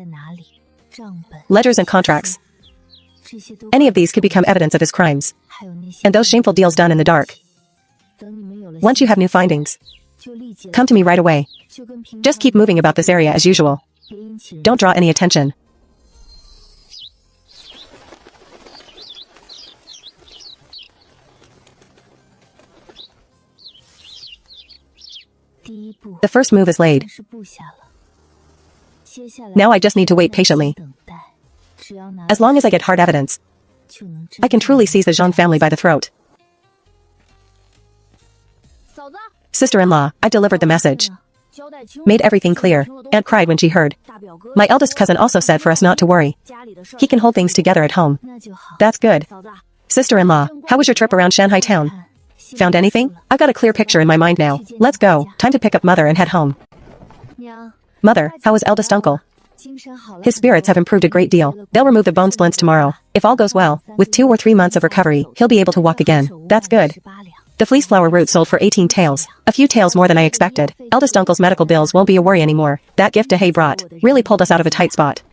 Ledgers and contracts. Any of these could become evidence of his crimes. And those shameful deals done in the dark. Once you have new findings, come to me right away. Just keep moving about this area as usual. Don't draw any attention. The first move is laid. Now I just need to wait patiently. As long as I get hard evidence, I can truly seize the Zhang family by the throat. Sister-in-law, I delivered the message. Made everything clear. Aunt cried when she heard. My eldest cousin also said for us not to worry. He can hold things together at home. That's good. Sister-in-law, how was your trip around Shanghai town? Found anything? I've got a clear picture in my mind now. Let's go. Time to pick up mother and head home. Mother, how is eldest uncle? His spirits have improved a great deal. They'll remove the bone splints tomorrow. If all goes well, with 2 or 3 months of recovery, he'll be able to walk again. That's good. The fleece flower root sold for 18 taels. A few taels more than I expected. Eldest uncle's medical bills won't be a worry anymore. That gift Hay brought really pulled us out of a tight spot.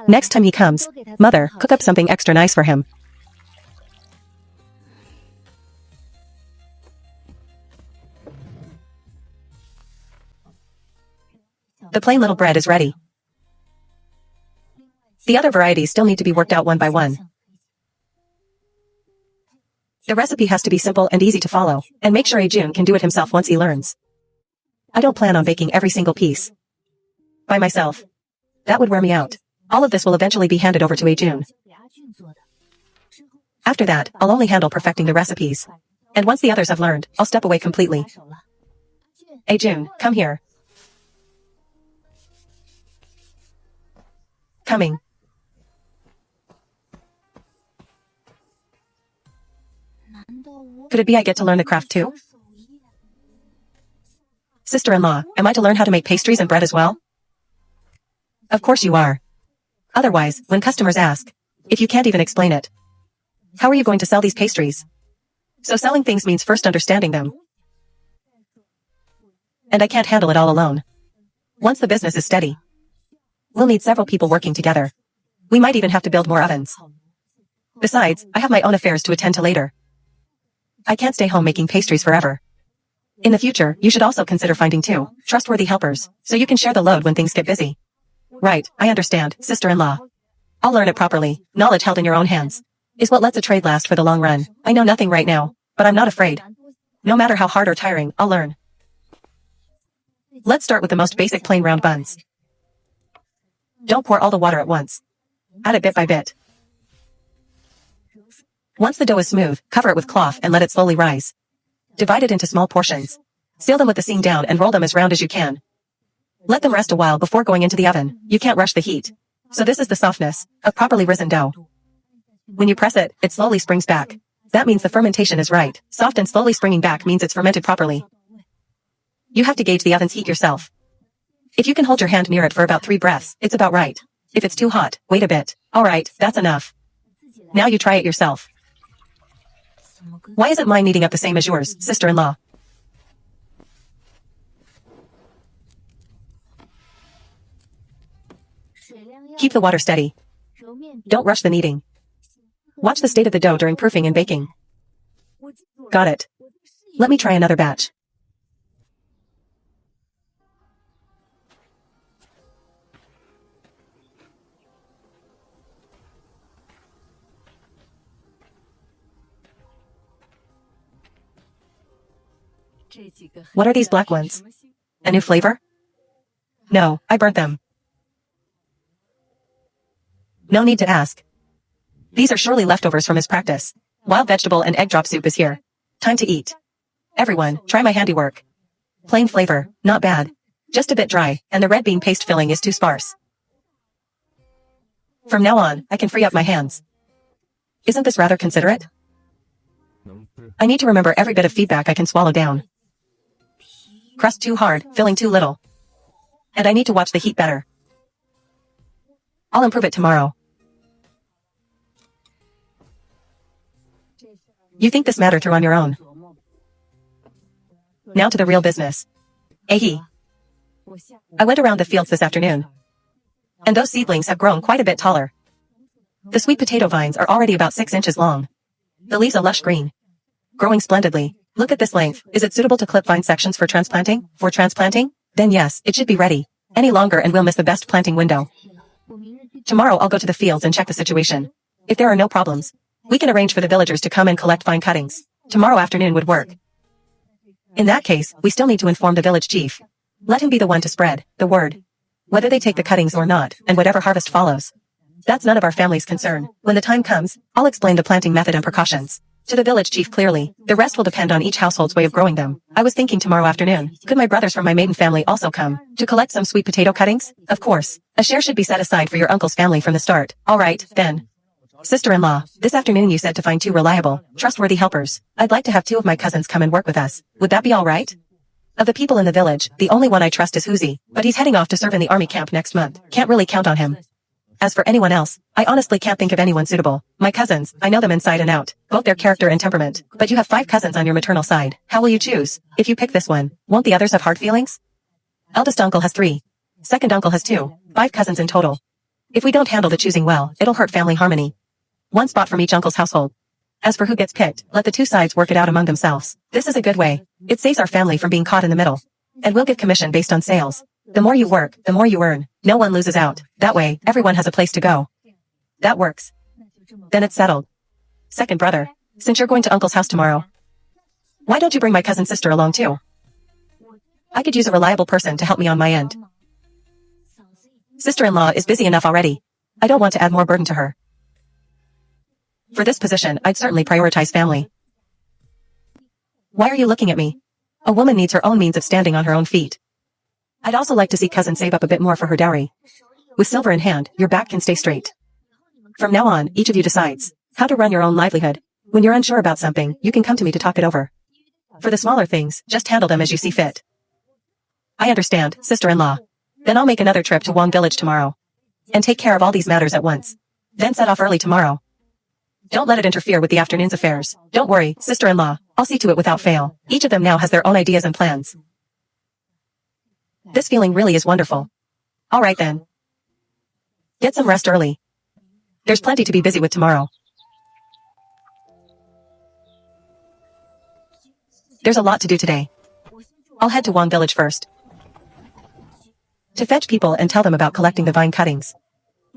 Next time he comes, mother, cook up something extra nice for him. The plain little bread is ready. The other varieties still need to be worked out one by one. The recipe has to be simple and easy to follow, and make sure Jun can do it himself once he learns. I don't plan on baking every single piece by myself. That would wear me out. All of this will eventually be handed over to Jun. After that, I'll only handle perfecting the recipes. And once the others have learned, I'll step away completely. Jun, come here. Coming. Could it be I get to learn the craft too? Sister-in-law, am I to learn how to make pastries and bread as well? Of course you are. Otherwise, when customers ask, if you can't even explain it, how are you going to sell these pastries? So selling things means first understanding them. And I can't handle it all alone. Once the business is steady, we'll need several people working together. We might even have to build more ovens. Besides, I have my own affairs to attend to later. I can't stay home making pastries forever. In the future, you should also consider finding 2 trustworthy helpers, so you can share the load when things get busy. Right, I understand, sister-in-law. I'll learn it properly. Knowledge held in your own hands is what lets a trade last for the long run. I know nothing right now, but I'm not afraid. No matter how hard or tiring, I'll learn. Let's start with the most basic plain round buns. Don't pour all the water at once. Add it bit by bit. Once the dough is smooth, cover it with cloth and let it slowly rise. Divide it into small portions. Seal them with the seam down and roll them as round as you can. Let them rest a while before going into the oven. You can't rush the heat. So this is the softness of properly risen dough. When you press it, it slowly springs back. That means the fermentation is right. Soft and slowly springing back means it's fermented properly. You have to gauge the oven's heat yourself. If you can hold your hand near it for about 3 breaths, it's about right. If it's too hot, wait a bit. Alright, that's enough. Now you try it yourself. Why isn't mine kneading up the same as yours, sister-in-law? Keep the water steady. Don't rush the kneading. Watch the state of the dough during proofing and baking. Got it. Let me try another batch. What are these black ones? A new flavor? No, I burnt them. No need to ask. These are surely leftovers from his practice. Wild vegetable and egg drop soup is here. Time to eat. Everyone, try my handiwork. Plain flavor, not bad. Just a bit dry, and the red bean paste filling is too sparse. From now on, I can free up my hands. Isn't this rather considerate? I need to remember every bit of feedback I can swallow down. Crust too hard, filling too little. And I need to watch the heat better. I'll improve it tomorrow. You think this matter through on your own. Now to the real business. Ahe. I went around the fields this afternoon. And those seedlings have grown quite a bit taller. The sweet potato vines are already about 6 inches long. The leaves are lush green. Growing splendidly. Look at this length. Is it suitable to clip vine sections for transplanting? For transplanting? Then yes, it should be ready. Any longer and we'll miss the best planting window. Tomorrow I'll go to the fields and check the situation. If there are no problems, we can arrange for the villagers to come and collect vine cuttings. Tomorrow afternoon would work. In that case, we still need to inform the village chief. Let him be the one to spread the word. Whether they take the cuttings or not, and whatever harvest follows. That's none of our family's concern. When the time comes, I'll explain the planting method and precautions to the village chief clearly. The rest will depend on each household's way of growing them. I was thinking tomorrow afternoon, could my brothers from my maiden family also come to collect some sweet potato cuttings? Of course. A share should be set aside for your uncle's family from the start. All right, then. Sister-in-law, this afternoon you said to find 2 reliable, trustworthy helpers. I'd like to have 2 of my cousins come and work with us. Would that be all right? Of the people in the village, the only one I trust is Huzi, but he's heading off to serve in the army camp next month. Can't really count on him. As for anyone else, I honestly can't think of anyone suitable. My cousins, I know them inside and out, both their character and temperament. But you have 5 cousins on your maternal side. How will you choose? If you pick this one, won't the others have hard feelings? Eldest uncle has 3. Second uncle has 2. 5 cousins in total. If we don't handle the choosing well, it'll hurt family harmony. 1 spot from each uncle's household. As for who gets picked, let the 2 sides work it out among themselves. This is a good way. It saves our family from being caught in the middle. And we'll give commission based on sales. The more you work, the more you earn. No one loses out. That way, everyone has a place to go. That works. Then it's settled. Second brother, since you're going to uncle's house tomorrow, why don't you bring my cousin sister along too? I could use a reliable person to help me on my end. Sister-in-law is busy enough already. I don't want to add more burden to her. For this position, I'd certainly prioritize family. Why are you looking at me? A woman needs her own means of standing on her own feet. I'd also like to see cousin save up a bit more for her dowry. With silver in hand, your back can stay straight. From now on, each of you decides how to run your own livelihood. When you're unsure about something, you can come to me to talk it over. For the smaller things, just handle them as you see fit. I understand, sister-in-law. Then I'll make another trip to Wang village tomorrow. And take care of all these matters at once. Then set off early tomorrow. Don't let it interfere with the afternoon's affairs. Don't worry, sister-in-law. I'll see to it without fail. Each of them now has their own ideas and plans. This feeling really is wonderful. All right then. Get some rest early. There's plenty to be busy with tomorrow. There's a lot to do today. I'll head to Wang village first. To fetch people and tell them about collecting the vine cuttings.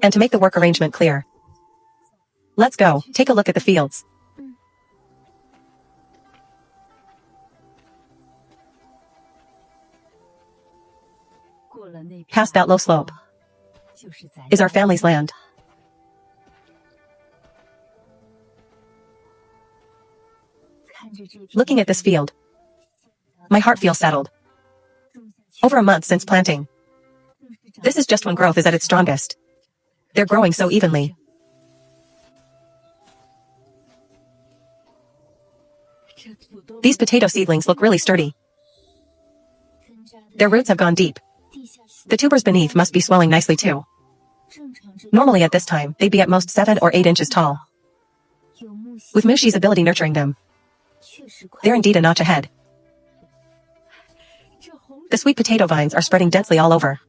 And to make the work arrangement clear. Let's go, take a look at the fields. Past that low slope is our family's land. Looking at this field, my heart feels settled. Over a month since planting. This is just when growth is at its strongest. They're growing so evenly. These potato seedlings look really sturdy. Their roots have gone deep. The tubers beneath must be swelling nicely too. Normally at this time, they'd be at most 7 or 8 inches tall. With Mushi's ability nurturing them, they're indeed a notch ahead. The sweet potato vines are spreading densely all over.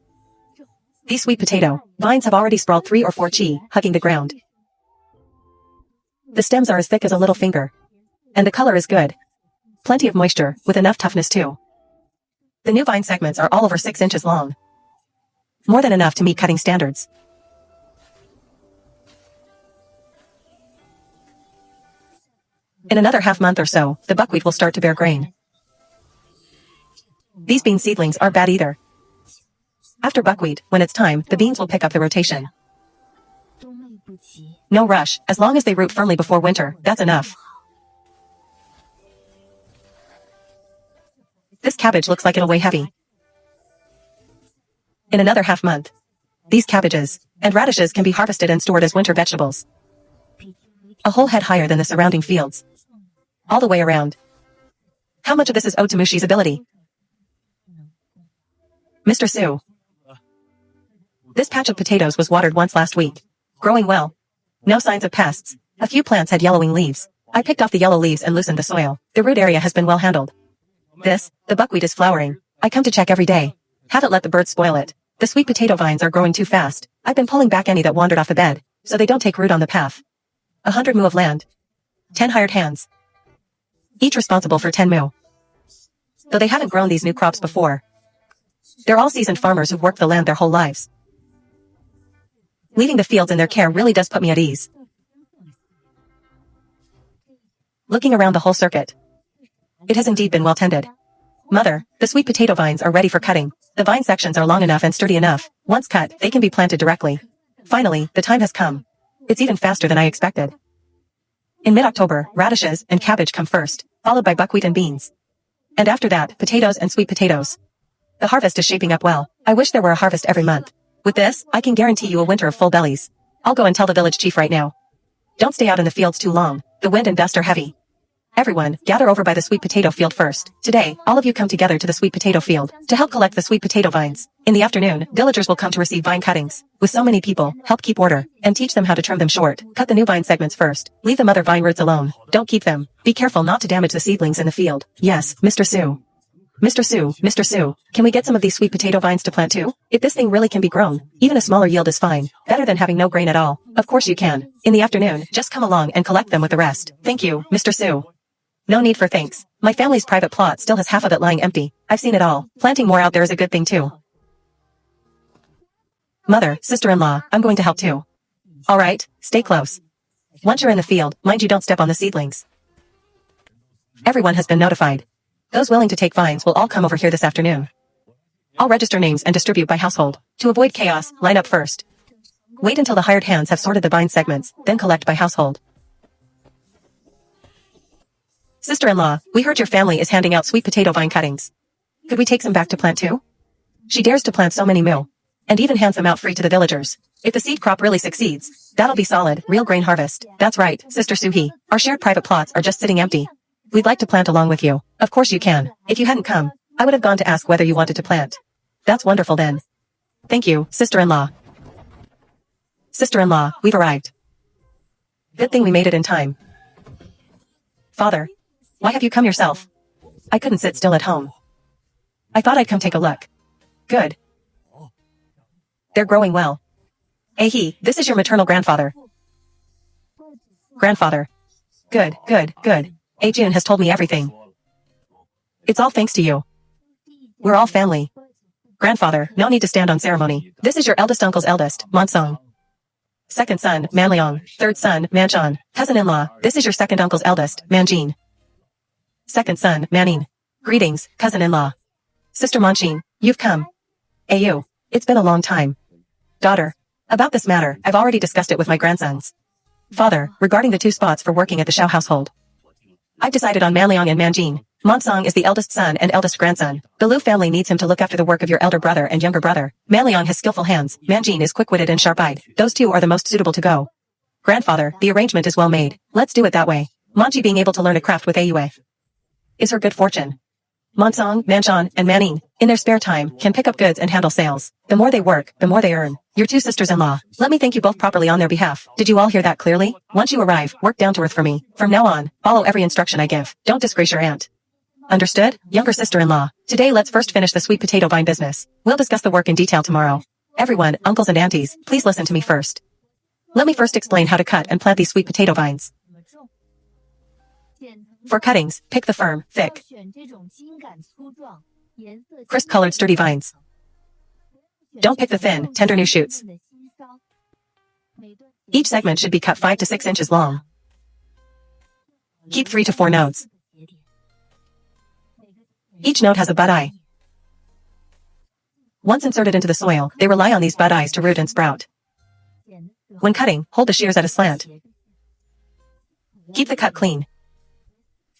These sweet potato vines have already sprawled 3 or 4 chi, hugging the ground. The stems are as thick as a little finger. And the color is good. Plenty of moisture, with enough toughness too. The new vine segments are all over 6 inches long. More than enough to meet cutting standards. In another half month or so, the buckwheat will start to bear grain. These bean seedlings aren't bad either. After buckwheat, when it's time, the beans will pick up the rotation. No rush, as long as they root firmly before winter, that's enough. This cabbage looks like it'll weigh heavy. In another half month, these cabbages and radishes can be harvested and stored as winter vegetables. a whole head higher than the surrounding fields. All the way around. How much of this is owed to Mushi's ability? Mr. Su. This patch of potatoes was watered once last week. Growing well. No signs of pests. A few plants had yellowing leaves. I picked off the yellow leaves and loosened the soil. The root area has been well handled. The buckwheat is flowering. I come to check every day. Haven't let the birds spoil it. The sweet potato vines are growing too fast. I've been pulling back any that wandered off the bed, so they don't take root on the path. 100 mu of land. 10 hired hands. Each responsible for 10 mu. Though they haven't grown these new crops before. They're all seasoned farmers who've worked the land their whole lives. Leaving the fields in their care really does put me at ease. Looking around the whole circuit. It has indeed been well tended. Mother, the sweet potato vines are ready for cutting. The vine sections are long enough and sturdy enough. Once cut, they can be planted directly. Finally, the time has come. It's even faster than I expected. In mid-October, radishes and cabbage come first, followed by buckwheat and beans. And after that, potatoes and sweet potatoes. The harvest is shaping up well. I wish there were a harvest every month. With this, I can guarantee you a winter of full bellies. I'll go and tell the village chief right now. Don't stay out in the fields too long. The wind and dust are heavy. Everyone, gather over by the sweet potato field first. Today, all of you come together to the sweet potato field to help collect the sweet potato vines. In the afternoon, villagers will come to receive vine cuttings. With so many people, help keep order and teach them how to trim them short. Cut the new vine segments first. Leave the mother vine roots alone. Don't keep them. Be careful not to damage the seedlings in the field. Yes, Mr. Su. Mr. Su, can we get some of these sweet potato vines to plant too? If this thing really can be grown, even a smaller yield is fine. Better than having no grain at all. Of course you can. In the afternoon, just come along and collect them with the rest. Thank you, Mr. Su. No need for thanks. My family's private plot still has half of it lying empty. I've seen it all. Planting more out there is a good thing too. Mother, sister-in-law, I'm going to help too. Alright, stay close. Once you're in the field, mind you don't step on the seedlings. Everyone has been notified. Those willing to take vines will all come over here this afternoon. I'll register names and distribute by household. To avoid chaos, line up first. Wait until the hired hands have sorted the vine segments, then collect by household. Sister-in-law, we heard your family is handing out sweet potato vine cuttings. Could we take some back to plant too? She dares to plant so many mu. And even hands them out free to the villagers. If the seed crop really succeeds, that'll be solid, real grain harvest. That's right, Sister Suhi. Our shared private plots are just sitting empty. We'd like to plant along with you. Of course you can. If you hadn't come, I would have gone to ask whether you wanted to plant. That's wonderful then. Thank you, sister-in-law. Sister-in-law, we've arrived. Good thing we made it in time. Father, why have you come yourself? I couldn't sit still at home. I thought I'd come take a look. Good. They're growing well. Ahe, this is your maternal grandfather. Grandfather. Good. Jun has told me everything. It's all thanks to you. We're all family. Grandfather, no need to stand on ceremony. This is your eldest uncle's eldest, Monsong. Second son, Manliang. Third son, Manchan. Cousin-in-law, this is your second uncle's eldest, Manjin. Second son, Manin. Greetings, cousin-in-law. Sister Manchin, you've come. Ayu, it's been a long time. Daughter, about this matter, I've already discussed it with my grandsons. Father, regarding the 2 spots for working at the Shao household. I've decided on Manliang and Manjin. Monsong is the eldest son and eldest grandson. The Lu family needs him to look after the work of your elder brother and younger brother. Manliang has skillful hands. Manjin is quick-witted and sharp-eyed. Those 2 are the most suitable to go. Grandfather, the arrangement is well made. Let's do it that way. Manji being able to learn a craft with Ayue is her good fortune. Monsong, Manchan, and Manin, in their spare time, can pick up goods and handle sales. The more they work, the more they earn. Your 2 sisters-in-law. Let me thank you both properly on their behalf. Did you all hear that clearly? Once you arrive, work down to earth for me. From now on, follow every instruction I give. Don't disgrace your aunt. Understood? Younger sister-in-law. Today let's first finish the sweet potato vine business. We'll discuss the work in detail tomorrow. Everyone, uncles and aunties, please listen to me first. Let me first explain how to cut and plant these sweet potato vines. For cuttings, pick the firm, thick, crisp-colored sturdy vines. Don't pick the thin, tender new shoots. Each segment should be cut 5 to 6 inches long. Keep 3 to 4 nodes. Each node has a bud eye. Once inserted into the soil, they rely on these bud eyes to root and sprout. When cutting, hold the shears at a slant. Keep the cut clean.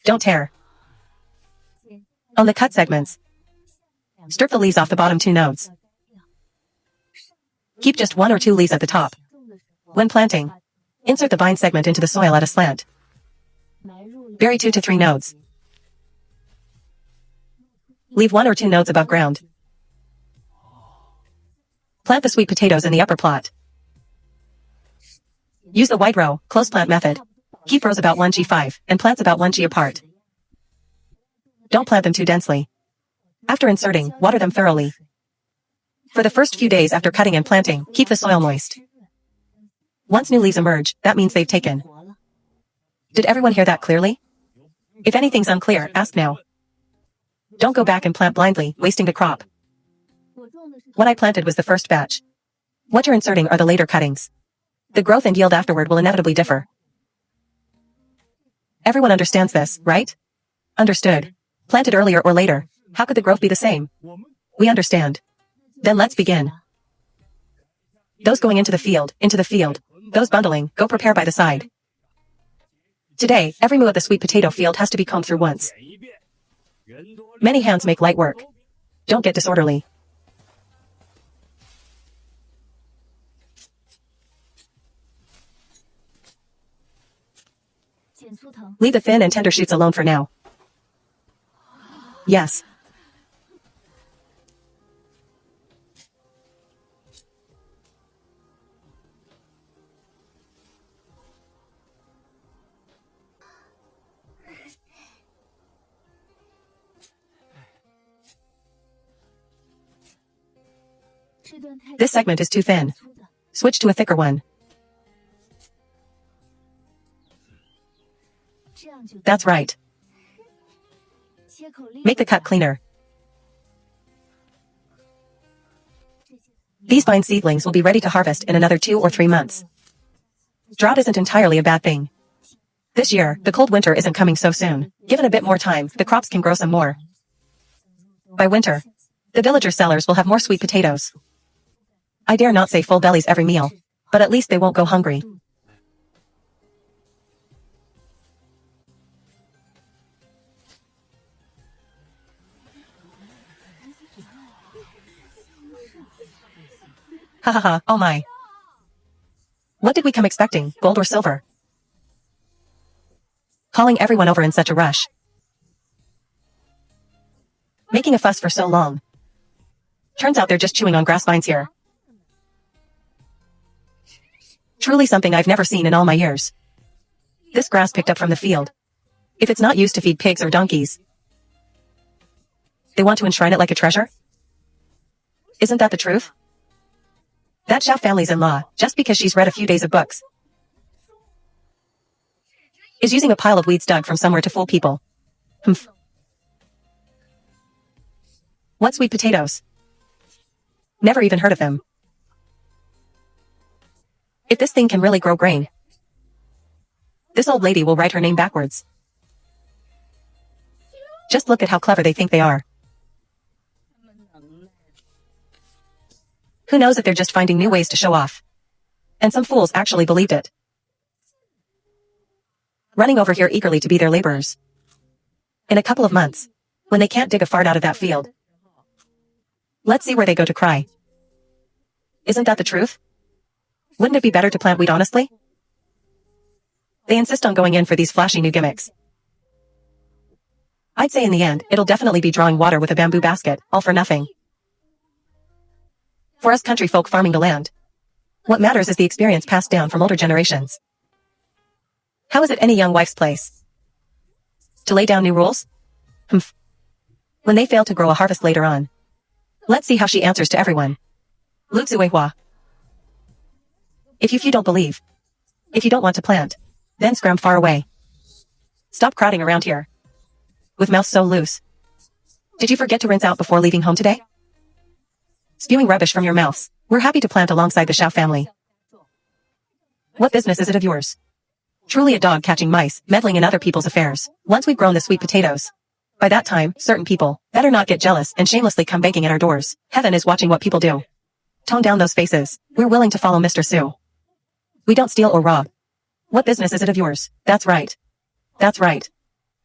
Don't tear. On the cut segments, strip the leaves off the bottom 2 nodes. Keep just 1 or 2 leaves at the top. When planting, Insert the vine segment into the soil at a slant. Bury 2 to 3 nodes. Leave 1 or 2 nodes above ground. Plant the sweet potatoes in the upper plot. Use the wide row, close plant method. Keep rows about 1g5, and plants about 1g apart. Don't plant them too densely. After inserting, water them thoroughly. For the first few days after cutting and planting, keep the soil moist. Once new leaves emerge, that means they've taken. Did everyone hear that clearly? If anything's unclear, ask now. Don't go back and plant blindly, wasting the crop. What I planted was the first batch. What you're inserting are the later cuttings. The growth and yield afterward will inevitably differ. Everyone understands this, right? Understood. Planted earlier or later, how could the growth be the same? We understand. Then let's begin. Those going into the field. Those bundling, go prepare by the side. Today, every moo of the sweet potato field has to be combed through once. Many hands make light work. Don't get disorderly. Leave the thin and tender shoots alone for now. Yes. This segment is too thin. Switch to a thicker one. That's right. Make the cut cleaner. These fine seedlings will be ready to harvest in another 2 or 3 months. Drought isn't entirely a bad thing. This year, the cold winter isn't coming so soon. Given a bit more time, the crops can grow some more. By winter, the villager sellers will have more sweet potatoes. I dare not say full bellies every meal, but at least they won't go hungry. Ha ha ha, oh my. What did we come expecting, gold or silver? Calling everyone over in such a rush. Making a fuss for so long. Turns out they're just chewing on grass vines here. Truly something I've never seen in all my years. This grass picked up from the field. If it's not used to feed pigs or donkeys, they want to enshrine it like a treasure? Isn't that the truth? That Xiao family's in-law, just because she's read a few days of books, is using a pile of weeds dug from somewhere to fool people. Humph. What sweet potatoes? Never even heard of them. If this thing can really grow grain, this old lady will write her name backwards. Just look at how clever they think they are. Who knows if they're just finding new ways to show off? And some fools actually believed it. Running over here eagerly to be their laborers. In a couple of months, when they can't dig a fart out of that field, let's see where they go to cry. Isn't that the truth? Wouldn't it be better to plant wheat honestly? They insist on going in for these flashy new gimmicks. I'd say in the end, it'll definitely be drawing water with a bamboo basket, all for nothing. For us country folk farming the land, what matters is the experience passed down from older generations. How is it any young wife's place to lay down new rules? Humph. When they fail to grow a harvest later on, let's see how she answers to everyone. Lu Zuihua. If you don't believe, if you don't want to plant, then scram far away. Stop crowding around here with mouths so loose. Did you forget to rinse out before leaving home today? Spewing rubbish from your mouths. We're happy to plant alongside the Xiao family. What business is it of yours? Truly a dog catching mice, meddling in other people's affairs. Once we've grown the sweet potatoes, by that time, certain people better not get jealous and shamelessly come begging at our doors. Heaven is watching what people do. Tone down those faces. We're willing to follow Mr. Su. We don't steal or rob. What business is it of yours? That's right. That's right.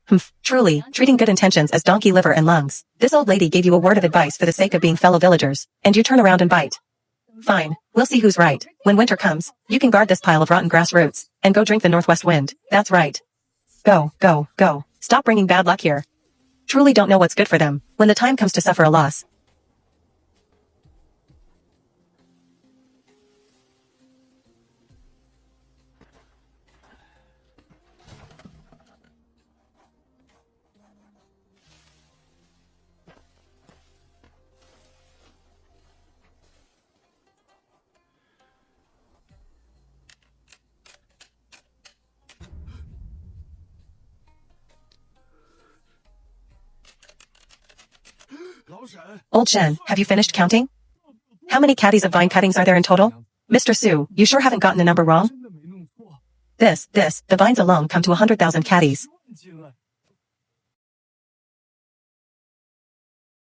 Humph. Truly, treating good intentions as donkey liver and lungs. This old lady gave you a word of advice for the sake of being fellow villagers, and you turn around and bite. Fine, we'll see who's right. When winter comes, you can guard this pile of rotten grass roots, and go drink the northwest wind. That's right. Go, go, go. Stop bringing bad luck here. Truly don't know what's good for them, when the time comes to suffer a loss. Old Shen, have you finished counting? How many caddies of vine cuttings are there in total? Mr. Su, you sure haven't gotten the number wrong? The vines alone come to 100,000 caddies.